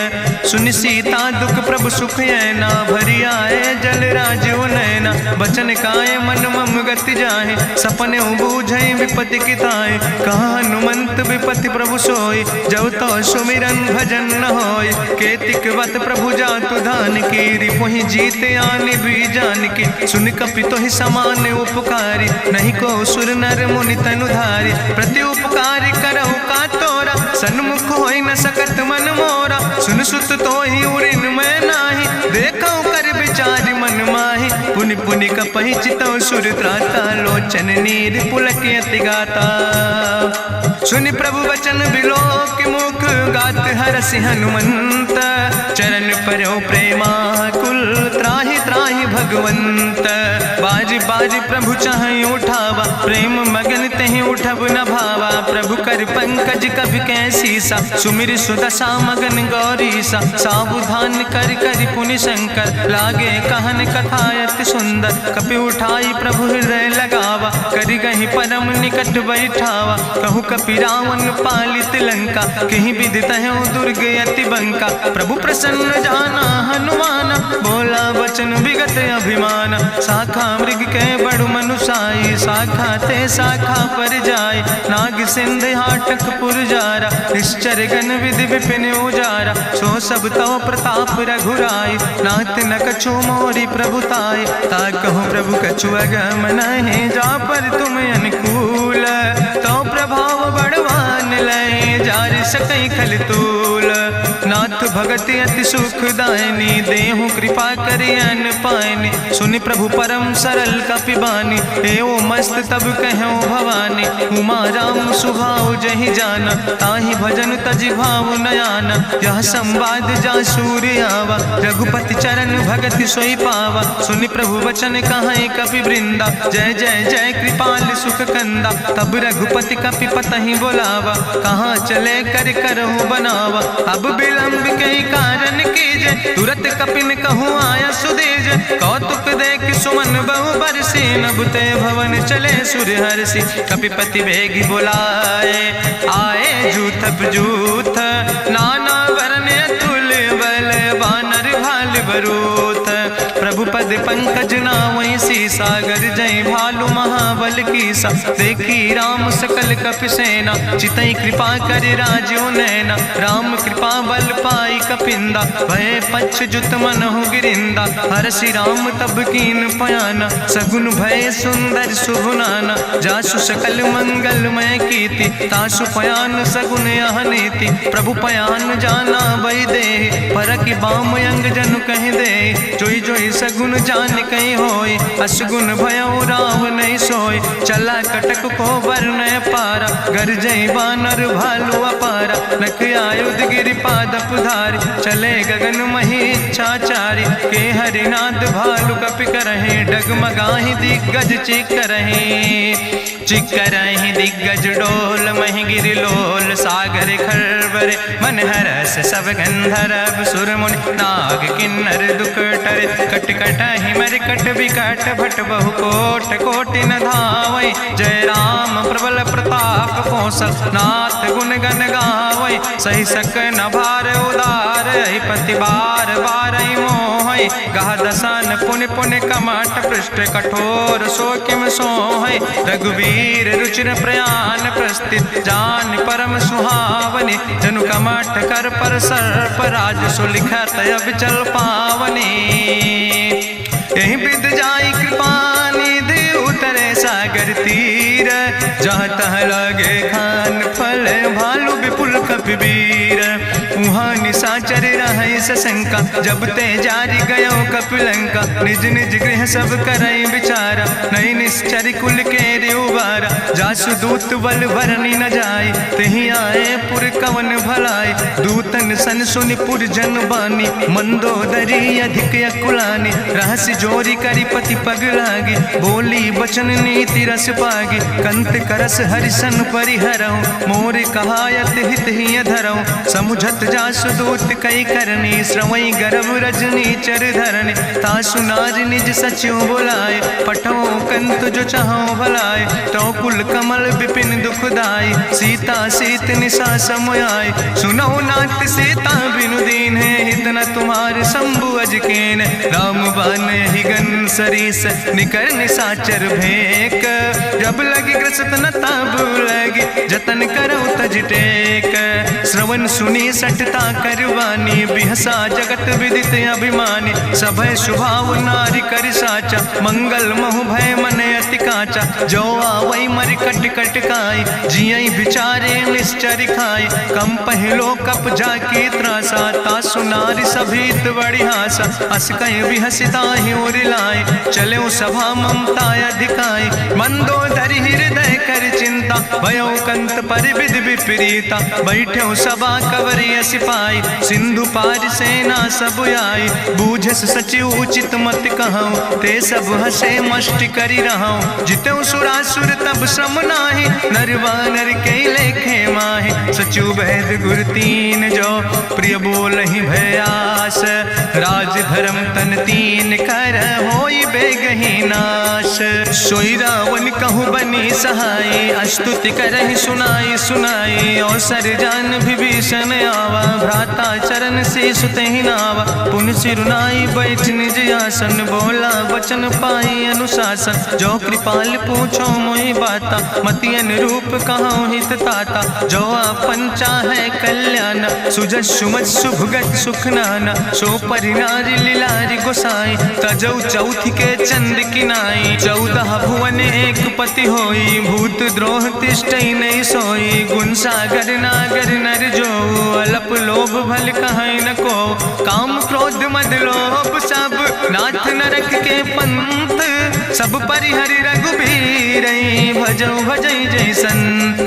A: सुनि सीता दुख प्रभु सुख ऐना, भरी आए जल राज नैना। बचन काय मन मम गति जाहे, सपने बूझे विपति किताए। कहा हनुमंत विपति प्रभु सोई, जब तो सुमिरन भजन न होय। केतिक वत प्रभु जातु धान की, रिपुहि जीत आने भी जान की। सुन कपि तोहि समान उपकारी, नहीं को सुर नर मुनि तनुधारी। प्रति उपकारी करहु का तोरा, सन्मुख होई न सकत मन मोरा। सुन सुत तोहि उरिन मैं नाही, देखौ कर विचार मन माहि। पुनि पुनि कपहि चितौ सुर त्राता, लोचन नीर पुलक अति गाता। सुनि प्रभु वचन बिलोक मुख, गात हरसि हनुमंत। चरण परौ प्रेमाकुल, त्राहि त्राहि भगवंत। बाज बाज प्रभु चाहि उठावा, प्रेम मगन तहि उठब न भावा। प्रभु कर पंकज कभी कैसीसा, सुमिर सुदशा मगन गौरीसा। सावधान कर कर पुनि शंकर, लागे कहन कथा अति सुंदर। कपि उठाई प्रभु हृदय लगावा, करि गहि परम निकट बैठावा। कहु कपि रावण पालित लंका, कहीं विधि तहु दुर्ग अति बंका। प्रभु प्रसन्न जाना हनुमाना, बोला वचन विगत अभिमान। शाखा मृग के बड़ु मनुसाई, शाखा ते शाखा पर जाय। नाग सिंध हाटक पुरजारा, निश्चर गण विधि विपिन उजारा। सो सब तव प्रताप रघुराई, नाथ न कछु मोरी प्रभुताई। ताकहु प्रभु कछु अगम नहीं, जा पर तुम अनुकूल। तो प्रभाव बड़वान लय, जार सकई खल तूल। नाथ भगति अति सुखदायनी, देहु कृपा करि अन पायनी। सुनि प्रभु परम सरल कपिबानी, एवं मस्त तब कहूँ भवानी। उमा राम सुभाव जहि जाना, ताहि भजन तजि भाव नयाना। यह संवाद जा सूर्य आवा, रघुपति चरण भगति सोई पावा। सुनि प्रभु वचन कहाई कपि वृंदा, जय जय जय कृपाल सुख कंदा। तब रघुपति कपि पतहि बोलावा, कहाँ चले कर करहु बनावा। अब विलंब के कारण कीजे, तुरत कपिन कहूँ आया सुधीज। कौतुक देख सुमन बहु बरसी, नभते भवन चले सूर्य हर्षि। कपिपति बेगी बुलाए, आए जूथ जूथ। नाना वरण तुल बल, बानर भाल बरूथ। प्रभु पद पंकज नावै सी, सागर जय भालु महाबल कीसा। देखी राम सकल कपि सेना, चितई कृपा कर राजो नैना। राम कृपा बल पाई कपिंदा, भय पक्ष जुत मनहु गिरिंदा। हरसि राम तब कीन पयाना, सगुन भय सुंदर शुभ नाना। जासु सकल मंगलमय कीर्ति, तासु पयान सगुन यह नीति। प्रभु पयान जाना बई दे, परकि बाम अंग जनु कहि दे। जोई जोई सगुन जान कहि होय, असगुन भयउ राव नहीं सोय। चला कटक को बरनय पारा, गरजई बानर भालू अपारा। नख आयुध गिरि पादप धारि, चले गगन मही इच्छाचारि। के हरिनाद भालू कपि करहि, डगमगाहि दिग्गज चिकरहि। चिकरहि दिग्गज डोल, महि गिरि लोल सागर खरबर। मन हरस सब गंधर्व सुर मुनि, नाग किन्नर दुख टरे। कट कटहि मरकट विकट, भट बहु कोट कोटि न धावै। जय राम प्रबल प्रताप कौशल, नाथ गुण गण गावै। सही सक न भार उदार, पति बार बार मोहै। गह दसन पुनि पुनि कमठ, पृष्ठ कठोर सो किम सोहै। रघुवीर रुचिर प्रयाण प्रस्थित, जान परम सुहावनी। जनु कमठ कर पर सर्प, राज सुलिखत अब चल पावनी। यही विद जाई कृपा निधि, उतरे सागर तीर। जहाँ तह लगे खान फल, भालू विपुल कपिवीर। उहाँ निशाचर रहै सशंका, जब ते जारी गयो कपिलंका। निज निज गृह सब करई विचारा, नहीं निश्चर कुल के उबारा। जासु दूत बल भरनी न जाय, तेहि आए पुर कवन भलाई। दूतन सन सुनि पुर जन बानी, मंदोदरी अधिक अकुलानी। रहस्य जोरी करि पति पग लागी, बोली बचन नीति रस पागी। कंत करस हरिसन परिहरऊँ, मोर कहायत हित ही धरऊँ। समुझत जासु दूत कई करनी, श्रवई गर्भ रजनी चर धरनी। तासु नार निज सचिव बुलाए, पठो कंत जो चाहो भलाए। तो कुल कमल विपिन दुखदाई, सीता सीत निशा समयाय। सुनो नाथ सीता बिनु दीन है, हित न तुम्हार शंभु अजकेन। राम बान ही गन सरीस, निकर निशाचर भेक। जब लगी ग्रसत न तब लगी, जतन करो तज टेक। श्रवण सुनी सठता करवानी, बिहसा जगत विदित अभिमानी। सभय शुभाव नारी कर साचा, मंगल महु भय मन अति काचा। जो आवै मर कट कट काई, जियई विचारे निश्चर खाई। कम पहलो कप जाकी त्रासा, तासु नारी सभीत बड़ी हासा। अस कहीं बिहसिता ही उरिलाए, चले सभा ममता अधिकाई। मंदोदरी हृदय कर चिंता, भयो कंत पर विधि विपरीता। बैठे सभा कवरिय सिपाही, सिंधु पार सेना सब आई। बूझस सचिव उचित मत कहूँ, ते सब हसे मष्ट करी रहूँ। जितेऊ सुरासुर तब श्रम नाही, नर वानर के लेखे माहि। सचिव वैद गुर तीन जो, प्रिय बोलहि भयास। राज धर्म तन तीन कर, होई बेगहि नाश। सोई रावण कहूँ बनी सहाय, अस्तुति करहि सुनाई सुनाई। अवसर जान विभीषण आवा, भ्राता चरण से सुतहि नावा। पुन सिरुनाई बैठ निज आसन, बोला वचन पाई अनुशासन। जो कृपाल पूछो मोहि बाता, मति अनुरूप कहूँ हित ताता। जो आपन चाहे कल्याण, सुजस सुमत शुभगत सुख नाना। सो परिनारी लीलारी गोसाई, तजौ चौथ के चंद किनाई। 14 भुवन एक पति होई, भूत द्रोह तिष्ठई नहीं सोई। गुण सागर नागर नर जो, अलप लोभ भल कहीं न को। काम क्रोध मद लोभ सब, नाथ नरक के पंथ। सब परिहरि रघुबीर, भजौ भजई जय संत।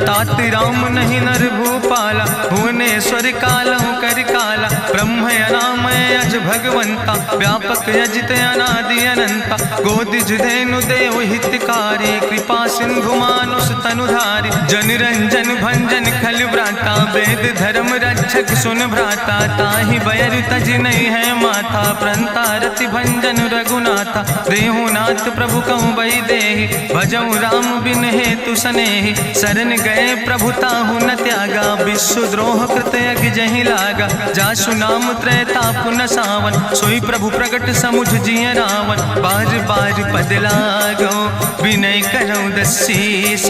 A: तात राम नहीं नर भूपाला, भुवनेश्वर कालहु कर काला। ब्रह्म अनामय अज भगवंता, व्यापक अजित अनादि अनंता। गोदिज धेनु देव हितकारी, कृपा सिंधु मानुष तनुधारी। जन रंजन भंजन खल व्राता, वेद धर्म रक्षक सुन भ्राता। ताहि बयर तज नहीं है माथा, प्रंता रति भंजन रघुनाथा। देहु नाथ प्रभु कहूँ बई देहि, भजऊ राम बिन हेतु सनेहि। शरण गए प्रभु ताहु न त्यागा, विश्व द्रोह कृत यज्ञ जहि लागा। जासु नाम त्रैताप न सावन, सोई प्रभु प्रगट समुझ जिय रावण। बार बार पद लागो, विनय करऊँ दसीस,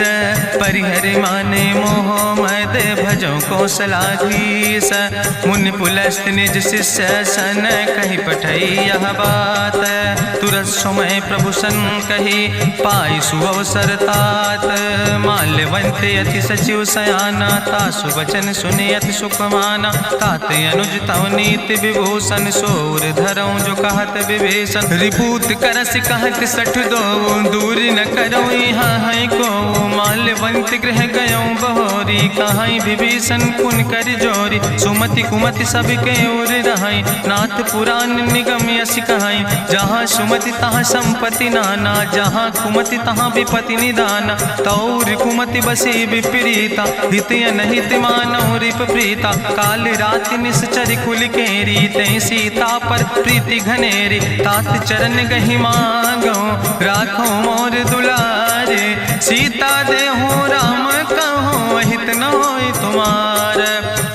A: परिहर माने मोह मद भजो कौशलाधीश। मुनि पुलस्त निज शिष्य सन कही पठई यह बात, तुरत समय प्रभु सन कही पाई सुअवसर तात। माल्यवंत अति सचिव सयाना, तासु वचन सुनि अति सुख माना। तात अनुज तव नीति विभूषण, सोर धरऊँ जो कहत विभीषण। रिपूत करस कहत सठ दो, दूर न करो यहाँ है को। माल्यवंत गृह गयों बहोरी, कहाई विभीषण पुन कर जोरी। सुमति कुमति सबके ओर रहाई, नाथ पुराण निगम यश कहाई। जहाँ सुमति तहाँ संपत्ति नाना, जहाँ कुमति तहाँ विपत्ति निदाना। तौर कुमति बसी विपरीता, हित अनहित मानव रिप प्रीता। काल रात निश्चर कुल केरी, तै सीता पर प्रीति घनेरी। तात चरण गहि मांगो, राखो मोर दुलारे। सीता देहो राम कहो, हित न होय तुम्हार।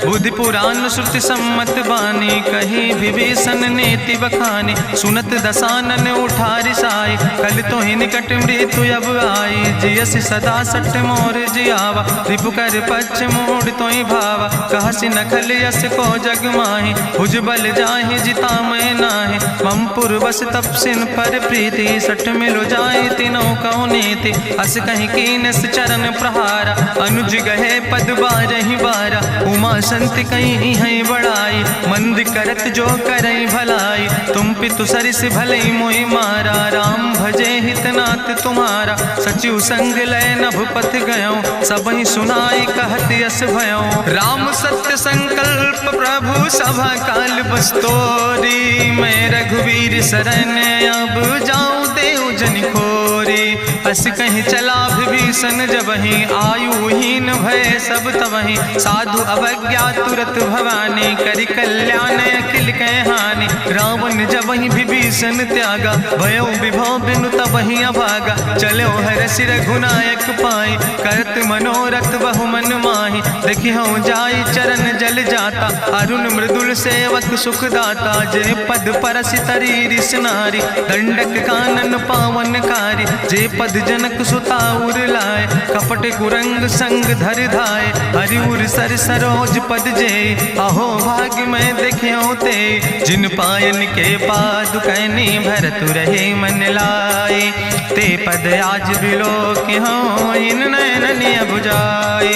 A: बुद्धि पुराण श्रुति सम्मत बानी, कही विभीषण नीति बखानी। सुनत दसानन उठारि साई, कल तो ही निकट मृत्यु अब आई। जियस सदा सट मोर जियावा, रिपु कर पक्ष मोड़ तो ही भावा। कहसि नखल यस को जग माहि, भुज बल जाहि जिता मैं नाहि। मम पुरबस तपसिन पर प्रीति, सठ मिलो जाय तिनो कौ नीति। अस कहीं कीनस चरण प्रहारा, अनुज गहे पद बारहि बारा। उमा संत कहीं है बड़ाई, मंद करत जो करई भलाई। तुम पितु सरिस भले मोहि मारा, राम भजे हितनाथ तुम्हारा। सचिव संग लय नभ पथ गयों, सबहि सुनाई कहत यस भयों। राम सत्य संकल्प प्रभु सभा काल बस्तोरी। मैं रघुवीर शरण अब जाऊं देव जन खोरी। अस कहीं चला विभीषण जबहि, आयुहीन भय सब तबहि। साधु अवज्ञा तुरत भवानी, करि कल्याण अखिल कै हानि। रावण जबहि विभीषण त्यागा, भयो विभव बिनु तबहि अभागा। चलो हरषि रघुनायक पाई, करत मनोरथ बहु मन माहि। देखियो जाई चरण जल जाता, अरुण मृदुल सेवक सुख दाता। जे पद परसि तरी रिस नारी, दंडक कानन पावन कारी। जे पद जनक सुता उर लाए, कपट कुरंग संग धर धाय। हरिउर सर सरोज पद जे, अहो भाग्य मैं देखियो ते। जिन पायन के पादुकैनी, भरत रहे मन लाए। ते पद आज बिलो कि हो, इन नैन बुझाए।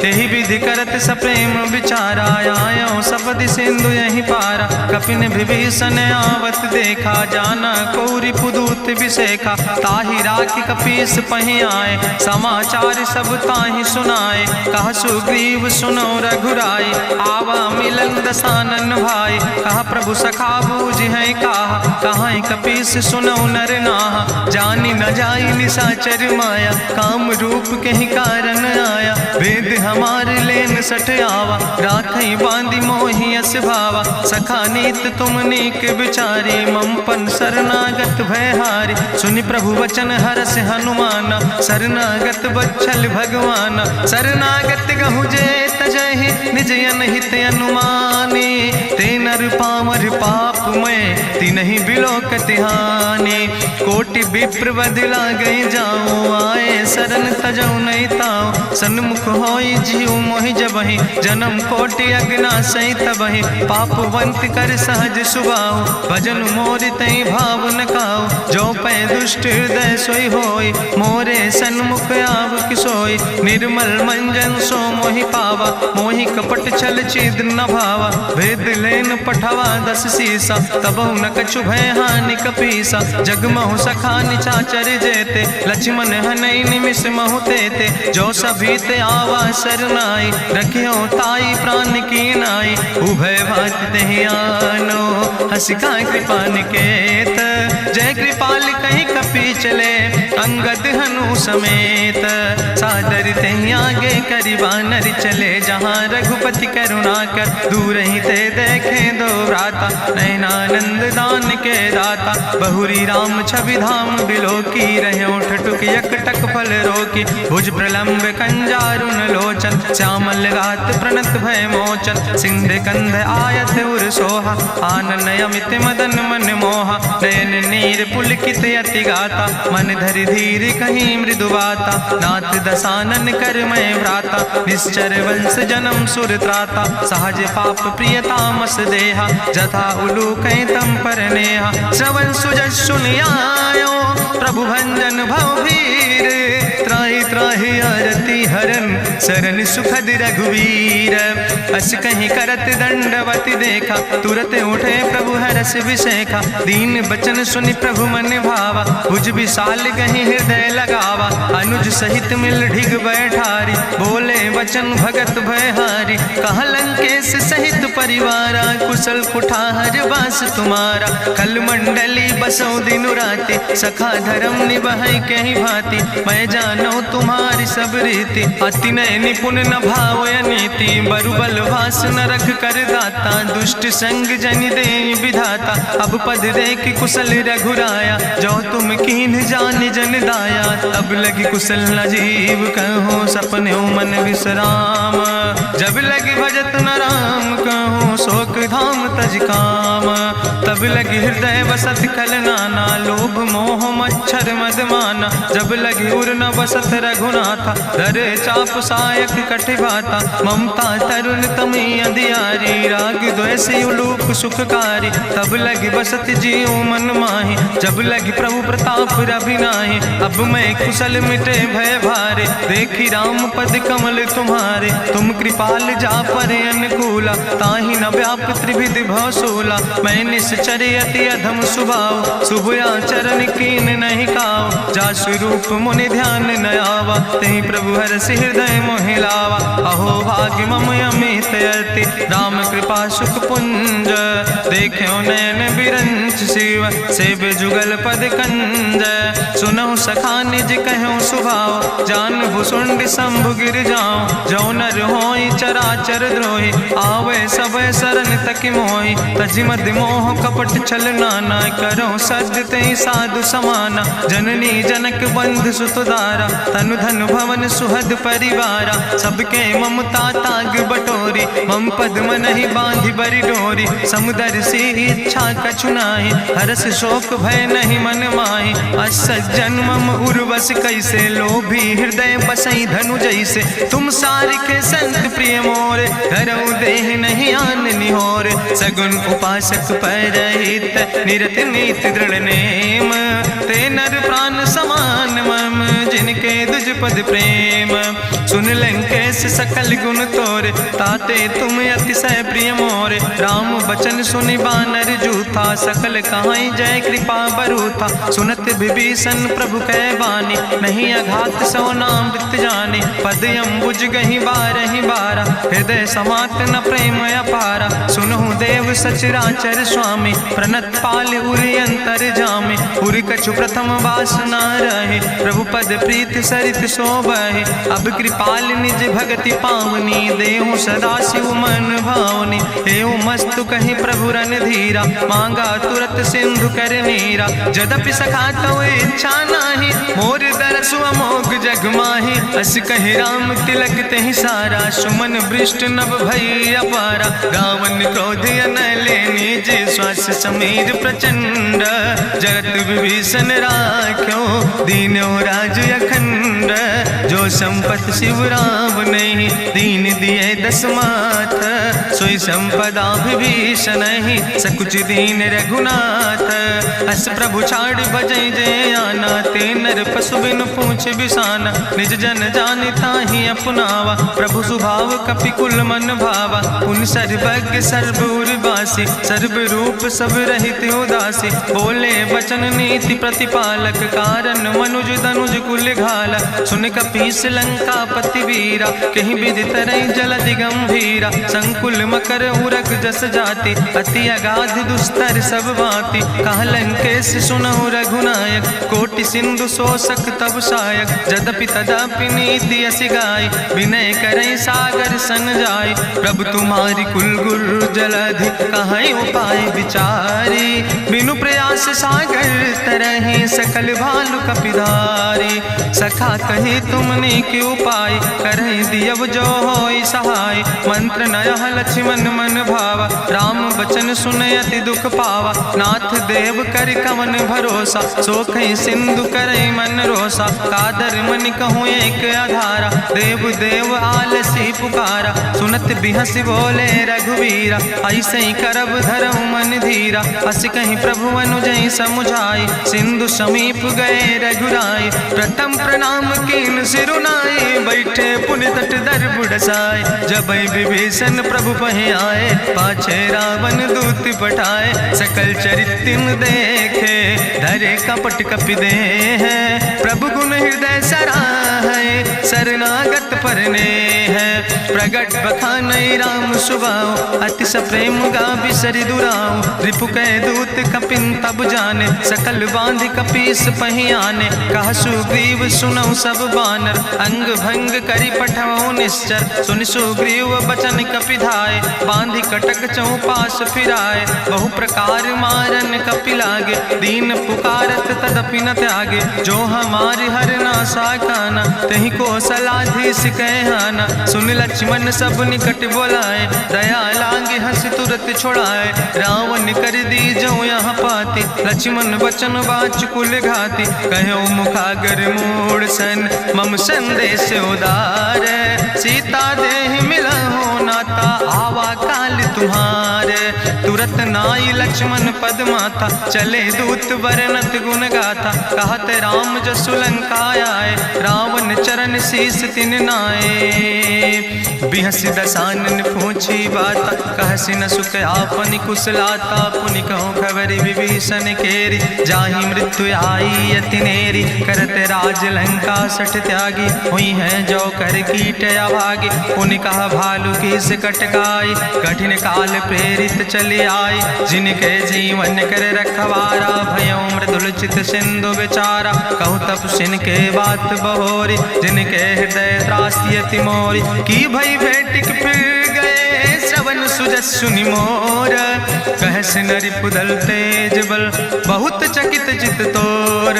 A: तेहि विधि करत सप्रेम विचारा, आयो सबद सिंधु यही पारा। कपिन विभीषण आवत देखा, जाना कौरि पुदूत विशेखा। ताहि राखि कपीस पहि आए, समाचार सब ताहि सुनाए। कहा सुग्रीव सुनो रघुराई, आवा मिलन दसानन भाई। कहा प्रभु सखा बूझ है कहा, कहाँ कपीस सुनो नर नाहा। जानी न जाई निशाचर माया, काम रूप के ही कारण आया। वेद हमार लेन सठ आवा, राखई बांधी मोहि यस भावा। सखा नीत तुम नीक विचारी, मम पन शरणागत भयहारी। सुनि प्रभु वचन हरस हनुमाना, शरणागत बच्छल भगवाना। शरणागत गहु जे तजहि, निज अनहित अनुमानी। ते नर पामर पाप में, तिन्हि बिलोकति हानि। कोटि विप्र बदला गई जाऊँ, आए शरण तजौ नहीं ताऊँ। सन्मुख होई जीव मोहि जबहि, जन्म कोटि अगना सही तबहि। पापवंत कर सहज सुभाऊ, भजन मोर तई भाव न काऊ। जो पै दुष्ट हृदय सोई होई, मोरे सन्मुख आव किसोई। निर्मल मंजन सो मोहि पावा, मोहि कपट छल छिद्र न भावा। भेद लेन पठवा दस सीसा, तबहु न कछु भय हानि कपीसा। जगमहु सखा निचाचर जेते, लक्ष्मण हनई निमिष महु तेते। जो सभी ते आवा सरनाई, रखियो ताई प्राण की नाई। उभय भात तेहि आनो, हसिका कृपा निकेत। जय कृपाल कहीं कपी चले, अंगद हनु समेत। सादर तेहि आगे करि बानर चले, जहाँ रघुपति करुणा कर दूर ही ते देखे दो भ्राता। नयनानंद दान के दाता, बहुरी राम छवि धाम बिलोकी। रहे ओठ टुक यकटक फल रोकी, भुज प्रलंब कंजारुन लोचन। श्यामल गात प्रणत भय मोचन, सिंध कंध आयत उर सोहा। आनन अमित मदन मन मोहा, नयन नीर पुलकित अति गाता। मन धरि धीर कहीं मृदु बाता, नाथ दसानन कर मैं भ्राता। निश्चर वंश जन्म सुर त्राता, सहज पाप प्रिय तामस देहा। जथा उलूक तम पर नेहा, श्रवण सुजस सुनियायो। प्रभु भंजन भवभीर, त्राहि त्राहि आरती हरन। शरण सुखद रघुवीर, अस कहीं करत दंडवत देखा। तुरत उठे प्रभु हरस विशेखा, दीन बचन सुनि प्रभु मन भावा। भुज विशाल कहीं हृदय लगावा, अनुज सहित मिल ढिग बैठारी। बोले वचन भगत भयहारी, कहा लंकेश सहित परिवारा। कुशल कुठार वास तुम्हारा, कल मंडली बसो दिनु राति। सखा धर्म निभाई कहीं भांति, मैं जानो तुम्हारी सब रीति। अति नय निपुण न भाव नीति, बरुबल भास न रख कर दाता। दुष्ट संग जन दे विधाता, अब पद देख कुशल रघुराया। जो तुम कीन जान जन दाया, तब लगी कुशल न जीव कहो। सपने मन विश्राम, जब लगी भजत न राम कहो। शोक धाम तज काम, तब लगी हृदय बसत कल नाना। लोभ मोह मच्छर मद माना, जब लगी उर न बसत रघुनाथा। धरे चाप सायक कटिभाता, ममता तरुण तमी अधियारी। राग द्वेष उलूक सुखकारी, तब लगी बसत जीव मन माही। जब लगी प्रभु प्रताप रवि नाही, अब मैं कुशल मिटे भय भारे। देखी राम पद कमल तुम्हारे, तुम कृपाल जा पर अनुकूला। ताहि न व्याप त्रिविध भवसूला, मैं निश्चर अति अधम सुभाव। शुभ आचरण कीन नहीं काव, जा स्वरूप मुनि ध्यान न आवा। तेहि प्रभु हरषि हृदय मोहि लावा, अहो भाग्य मम अमित अति। राम कृपा सुख पुंज, देखो नयन बिरंच शिव। सेव जुगल पद कंज, सुनहु सखा निज कहूँ सुभाव। जान भुसुंड शंभु गिर जाऊं, जो नर होई चराचर द्रोही। आवे सब शरण तक मोहि, तजि मद मोह कपट छल नाना। करो सद्य तेहि साधु समाना, जननी जनक बंधु सुतदारा। तनु धन भवन सुहद परिवारा, सबके ममता ताग बटोरी। मम पद मनहि बांधि बरि डोरी, समुदर सी इच्छा कछु नाही। हरस शोक भय नहीं मन माही, असज्जन मम उर्वश कैसे। लोभी हृदय बसई धनु जैसे, तुम सारिके संत प्रिय मोरे। धरऊ देहि नहीं आन निहोर, सगुन उपासक परहित। निरत नीत दृढ़ नेम, ते नर प्राण समान मम। जिनके दुज पद प्रेम, सुन लंकेश सकल गुण तोरे। ताते तुम अतिशय प्रिय मोरे, राम बचन सुनि बानर जूथा। सकल कहाई जय कृपा बरूथा, सुनत विभीषण प्रभु कै बानी। नहीं अघात सो नाम वित जानी, पद अम्बुज गहि बारहि बारा। हृदय समात न प्रेम अपारा, सुनहु देव सचराचर स्वामी। प्रणत पाल उरि अंतर जामी, उरि कछु प्रथम वासना रहे। प्रभु पद प्रीत सरित शोभहि, अब कृपाल निज भगति पावनी। देहु सदा शिव मन भावनी, एवं मस्तु कहि प्रभु रणधीरा। मांगा तुरत सिंधु कर नीरा, जदपि सखा तव इच्छा नाही। मोर दरसु अमोघ जग माही, अस कहि राम तिलक तेहि सारा। सुमन वृष्ट नभ भई अपारा, गावन क्रोध अनले निज। श्वास समीर प्रचंड, जगत विभीषण राख्यो। दीनो राज अखंड, जो संपत शिव राम नहीं। दीन दिए दस माथ, सोई संपदा विभीषण ही। सकुच दीन रघुनाथ, अस प्रभु छाड़ भजई जय आना। ते नर पशु बिनु पूछ बिसाना, निज जन जानि ताहि अपनावा। प्रभु स्वभाव कपि कुल मन भावा, पुन सर्वज्ञ सर्व उर्वासी। सर्व रूप सब रहित उदासी, बोले वचन नीति प्रतिपालक। कारण मनुज धनुज कुल घाला, सुन कपीस लंका पति वीरा। कहीं विधि तरई जलधि गंभीरा, संकुल मकर उरग जस जाति। अति अगाध दुस्तर सब भांति, कहा लंकेश सुनहु रघुनायक। कोटि सिंधु शोषक सक तब सायक, जदपि तदपि नीति अस गाय, विनय करई सागर सन जाय। प्रभु तुम्हारी कुल गुरु जलधि, कहीं उपाय विचारी, बिनु प्रयास सागर तरहि सकल भालु कपिधारी। सखा कही तुमने के उपाय, करहि दियव जो होई सहाय। मंत्र नयह लक्ष्मण मन भावा, राम बचन सुनय अति दुख पावा। नाथ देव कर कवन भरोसा, सोखई सिंधु करई मन रोसा। कादर मन कहूँ एक आधारा, देव देव आलसी पुकारा। सुनत बिहस बोले रघुवीरा, ऐसे ही करब धरम मन धीरा। अस कहीं प्रभु अनुजय समुझाई, सिंधु समीप गए रघुराई। प्रथम प्रणाम कीन सिरुनाई, बैठे पुनि तट दर बुढ़साए। जब विभीषण प्रभु पहे आए, पाछे रावण दूत पठाए। सकल चरित्र देखे, धरे कपट कपि दे है। प्रभु गुण हृदय सराहै, शरणागत परने है। प्रगट बखानई राम सुभाव, अति सप्रेम गा बिसरि दुराव। रिपु कै दूत कपिन तब जाने, सकल बांध कपीस पहियाने। कह सुग्रीव सुनौ सब बानर, अंग भंग करि पठवौ निश्चर। सुनि सुग्रीव बचन कपिधाय, बांधि कटक चौपास फिराए। बहु प्रकार मारन कपि लागे, दीन पुकारत तदपि न त्यागे। जो हमारि हर नासा काना, तहि को सलाधीस कहना। सुन लक्ष्मण सब निकट बोलाए, दया लागे हंस तुरत छोड़ाए। रावण कर दी जो यहाँ पाती, लक्ष्मण बचन बाच कुल घाती। कहो मुखागर मोड़ सन, मम संदेश उदार। सीता देहि मिलहु नाता, आवा काल तुम्हारे। तुरत नाई लक्ष्मण पद माथा, चले दूत वर्णत गुण गाथा। कहत राम जसु लंका आए, रावण चरण शीस तिन नाए। बिहस दसानन पूछी बाता, कहसि न सुख आपन कुशलाता। पुनि कहूँ खबर विभीषण केरी, जाहि मृत्यु आई अति नेरी। करत राज लंका सठ त्यागी, हुई है जो कर कीट अभागी। पुनि कहा भालू किस कटकाई, कठिन काल प्रेरित चले आई। जिनके जीवन कर रखवारा, भयों मृदुल चित सिंधु बेचारा। कहूँ तप सिन के बात बहोरी, जिनके हृदय त्रासी अति मोरी। की भई भेटिक फिर गए, श्रवण सुजस सुनि मोर। कहस नरि पुदल तेज बल, बहुत चकित चित तोर।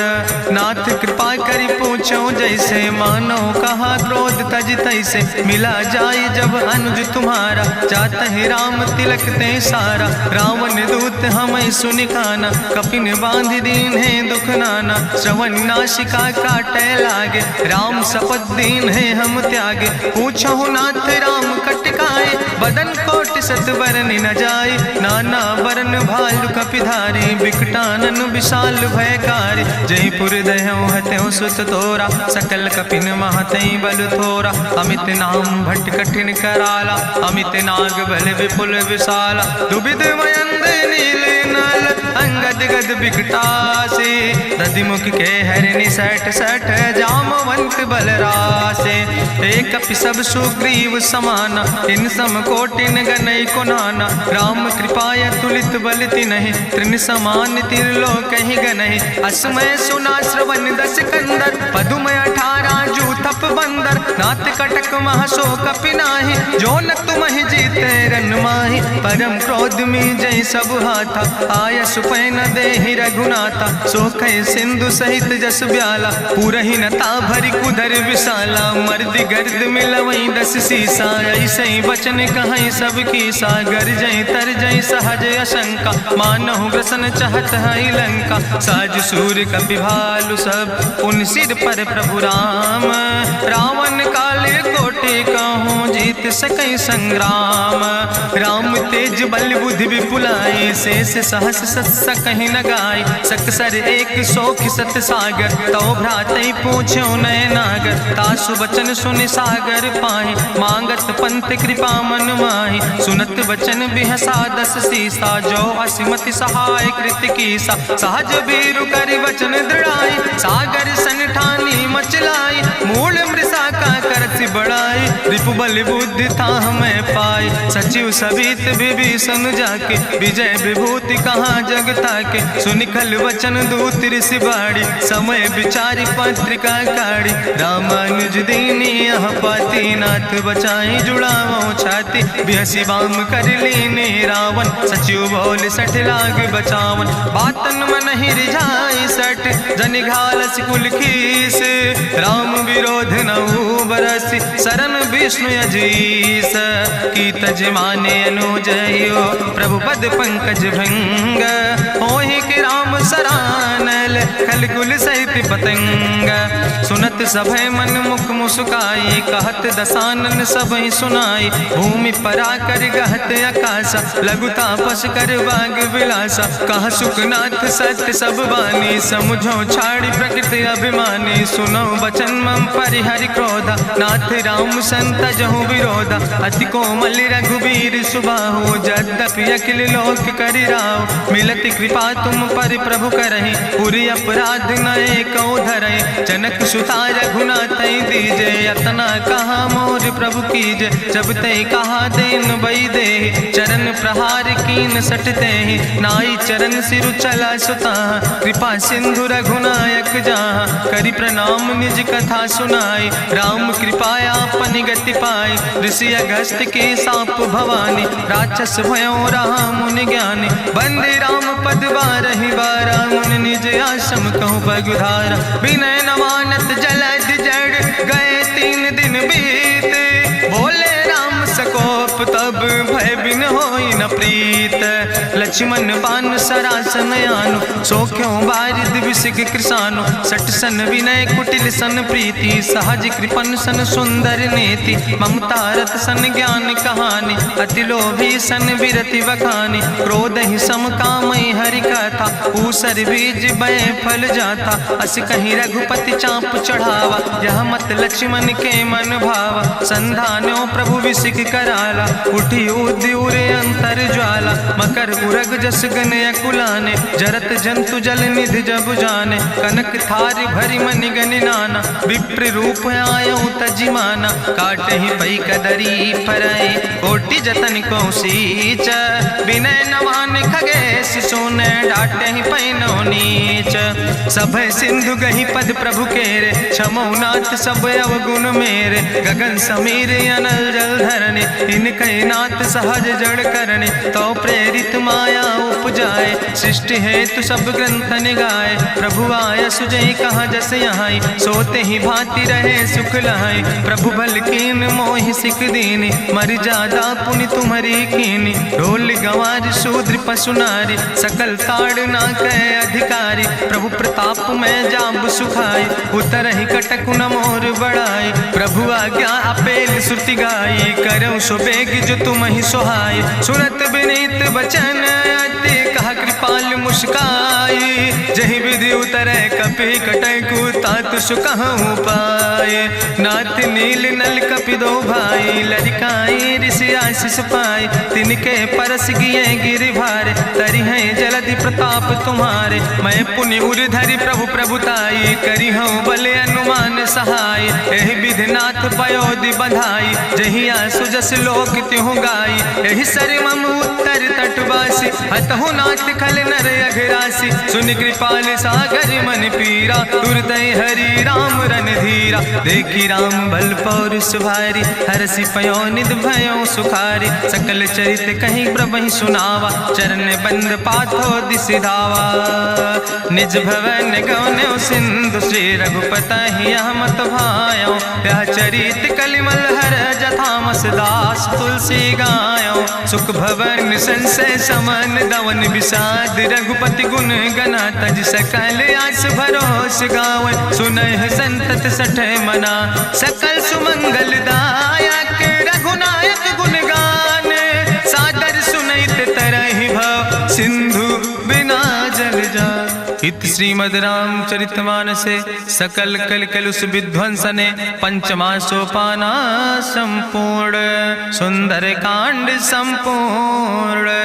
A: नाथ कृपा करि पूछो जैसे, मानो कहा क्रोध तज तैसे। मिला जाय जब अनुज तुम्हारा, जात ही राम तिलक ते सारा। रावण दूत हमें सुनि काना, कपिन बांध दीन है दुख नाना। श्रवण नासिका काटे लागे, राम शपथ दीन है हम त्यागे। पूछो नाथ राम कटकाए, बदन कोटि सत बरन न जाए। नाना बरन भालु कपिधारी, बिकटानन विशाल भयकारी। जयपुर दह्यों हत्यों सुत तोरा, सकल कपिन महतई बल थोरा। अमित नाम भट्ट कठिन कराला, अमित नाग बल विपुल विशाला। दुबिध मयंद नील नल, अंगद गद बिकटासे। दधिमुख के हरिणि सठ सठ, जामवंत बलरासे। एक कपि सब सुग्रीव समाना, इन सम कोटिन गनई को नाना। राम कृपाय तुलित बल तिनहि, त्रिन समान तिरलोक ही गनहि। असमय सुना श्रवण दस कंदर, पदुमय 18 जू थप बंदर। नाथ कटक महसो कपि नाही, जो न तुमहि जीते रन माही। परम क्रोध में जय सब हाथा, आय सुपै न देहि रघुनाथा। सोखै सिंधु सहित जस ब्याला, पूरहि नता भरि कुधर विशाला। मर्द गर्द मिलवई 10 सीसा, ऐसे बचन कहीं सब की सागर। जय तर जय सहज अशंका, मानहु ग्रसन चाहत है लंका। साज सूर कपि भालु सब, उन सिर पर प्रभु राम। रावण काले कोटि कहूँ, जीत सकई संग्राम। राम तेज बल बुद्धि विपुलाई, शेष सहस सत सकहि न गाय। सकसर एक सोख सत सागर, तो भ्रातई पूछ्यो नय नागर। तासु बचन सुनि सागर पाहि, मांगत पंथ कृपा मन माहि। सुनत बचन बिहसा 10 सीसा, जो असिमति सहाय कृत कीसा। सहज बीरु करि वचन दृढ़ाई, सागर सन ठानी मचलाई। मूल मृषा का करसि बड़ाई, रिपु बल बुद्धि था हमें पाई। सचिव सभित विभीषण जाके विजय विभूति कहाँ जगता के। सुनिखल वचन दूत ऋषि बाड़ी समय विचारी पत्रिका काड़ी। रामानुज दीनी यह पाती नाथ बचाई जुड़ावो छाती। बिहसी बाम कर लीने रावण सचिव बोल सठ लाग बचावन। बातन मन ही रिझाई सठ जन घालस कुल खीस। राम विरोध नऊ बरस शरण विष्णु अजीस। की तज माने अनुजयो प्रभु पद पंकज भृंग। होहि कि राम सरानल खल कुल सहित पतंग। सुनत सभय मन मुख मुस्काई कहत दसानन सबहि सुनाई। भूमि परा कर गहत आकाशा लघु तापस कर बाग विलासा। कह सुखनाथ सत्य सब बानी समुझो छाड़ी प्रकृति अभिमानी। सुनो बचन मम परिहरि क्रोधा नाथ राम संत जहु विरोधा। अति कोमल रघुबीर सुबाहु यद्यपि अखिल लोक करि राव। मिलति कृपा तुम पर प्रभु करहि पुरि अपराध नए कौ धरहि। जनक सुता रघुनाथ दीजे यतना कहा मोर प्रभु कीजे। जब तय कहा देन बई दे चरण प्रहार कीन सटते। नाई चरण सिरु चला सुता कृपा सिंधु रघुनायक जहाँ। करि प्रणाम निज कथा सुनाई राम कृपाया अपनी गति पाई। ऋषि अगस्त के साप भवानी राक्षस भयो रहा मुनि ज्ञानी। बंदे राम पद बारहि बारा मुनि निज आश्रम कहूँ पगुधारा। विनय नवानत जलद जड़ गए 3 दिन बीते। बोले राम सकोप तब भय बिन होई न प्रीत। लक्ष्मण बान सरासन आनो सो क्यों बारिद विसिग कृसानो। सठ सन विनय कुटिल सन प्रीति सहज कृपन सन सुंदर नीति। ममता रत सन ज्ञान कहानी अति लोभी सन विरति बखानी। क्रोध ही सम कामई हरि कथा ऊसर बीज बय फल जाता। अस कहीं रघुपति चाप चढ़ावा यह मत लक्ष्मण के मन भावा। संधान्यो प्रभु विसिक कराला उठी उद्यूरे अंतर ज्वाला। मकर उरग जस गन अकुलाने जरत जंतु जल निधि जब जाने। कनक थारी भरी मनि गनि नाना विप्र रूप आयो तजिमाना। काटे ही पई कदरी फरई कोटि जतन को सींच। विनय नवान खगेश सोने डाटे ही पैनो नीच। सभय सिंधु गही पद प्रभु केरे क्षमो नाथ सब अवगुण मेरे। गगन समीर अनल जल धरने इनके नाथ सहज जड़ करने। तो प्रेरित माया उपजाए सृष्टि हेतु सब ग्रंथ निगाए। प्रभु आय सुजय कहा जस यहाँ सोते ही भांति रहे सुख लहाई। प्रभु भल कीन मोहि सिख दीनी मर जादा पुनि तुम्हारी कीनी। ढोल गंवार शूद्र पशु नारी सकल ताड़ ना कह अधिकारी। प्रभु प्रताप में जाब सुखाई उतर ही कटक न मोर बढ़ाई। प्रभु आज्ञा अपेल श्रुति गाई करऊँ सो बेग जो तुम ही सोहाई। सुरत विनीत वचन अति कहा कृपाल मुस्काई। जही विधि उतरे कपि कटकु तात सुकहूँ पाए। नाथ नील नल कपि दो भाई लड़काई ऋषि आशीष पाए। तिनके परस गिए गिरि भारे तरि है जलधि प्रताप तुम्हारे। मैं पुण्य उर धरि प्रभु प्रभुताई करी हूँ बले अनुमान सहाय। एहि विधि नाथ पयोधि बधाई जही आसु जस लोक त्यों गाई। एहि सर मम उत्तर तटवासी हतहु नाथ खल नर अघरासी। सुन कृपाल सागर मन पीरा तुरत हरि राम रन धीरा। देखी राम बल पौरुष भारी हरसि पयो निध भयो सुखारी। सकल चरित कहीं प्रभु सुनावा चरण बंद पाथो दिसि धावा। निज भवन गौन्यो सिंधु श्री रघुपति यह मत भायो। यह चरित कलिमल हर जथामस दास तुलसी गायो। सुख भवन संशय समन दवन विषाद रघुपति गुण गना तज सकल आस भरोस गावन। सुनह संतत सठ मना सकल सुमंगल दायक। रघुनायक गुण गान सादर सुनैत तरहि भव सिंधु बिना जल जा। इत श्रीमद् रामचरितमानसे सकल कल कलुष विध्वंसने पंचमा सोपाना संपूर्ण। सुंदर कांड संपूर्ण।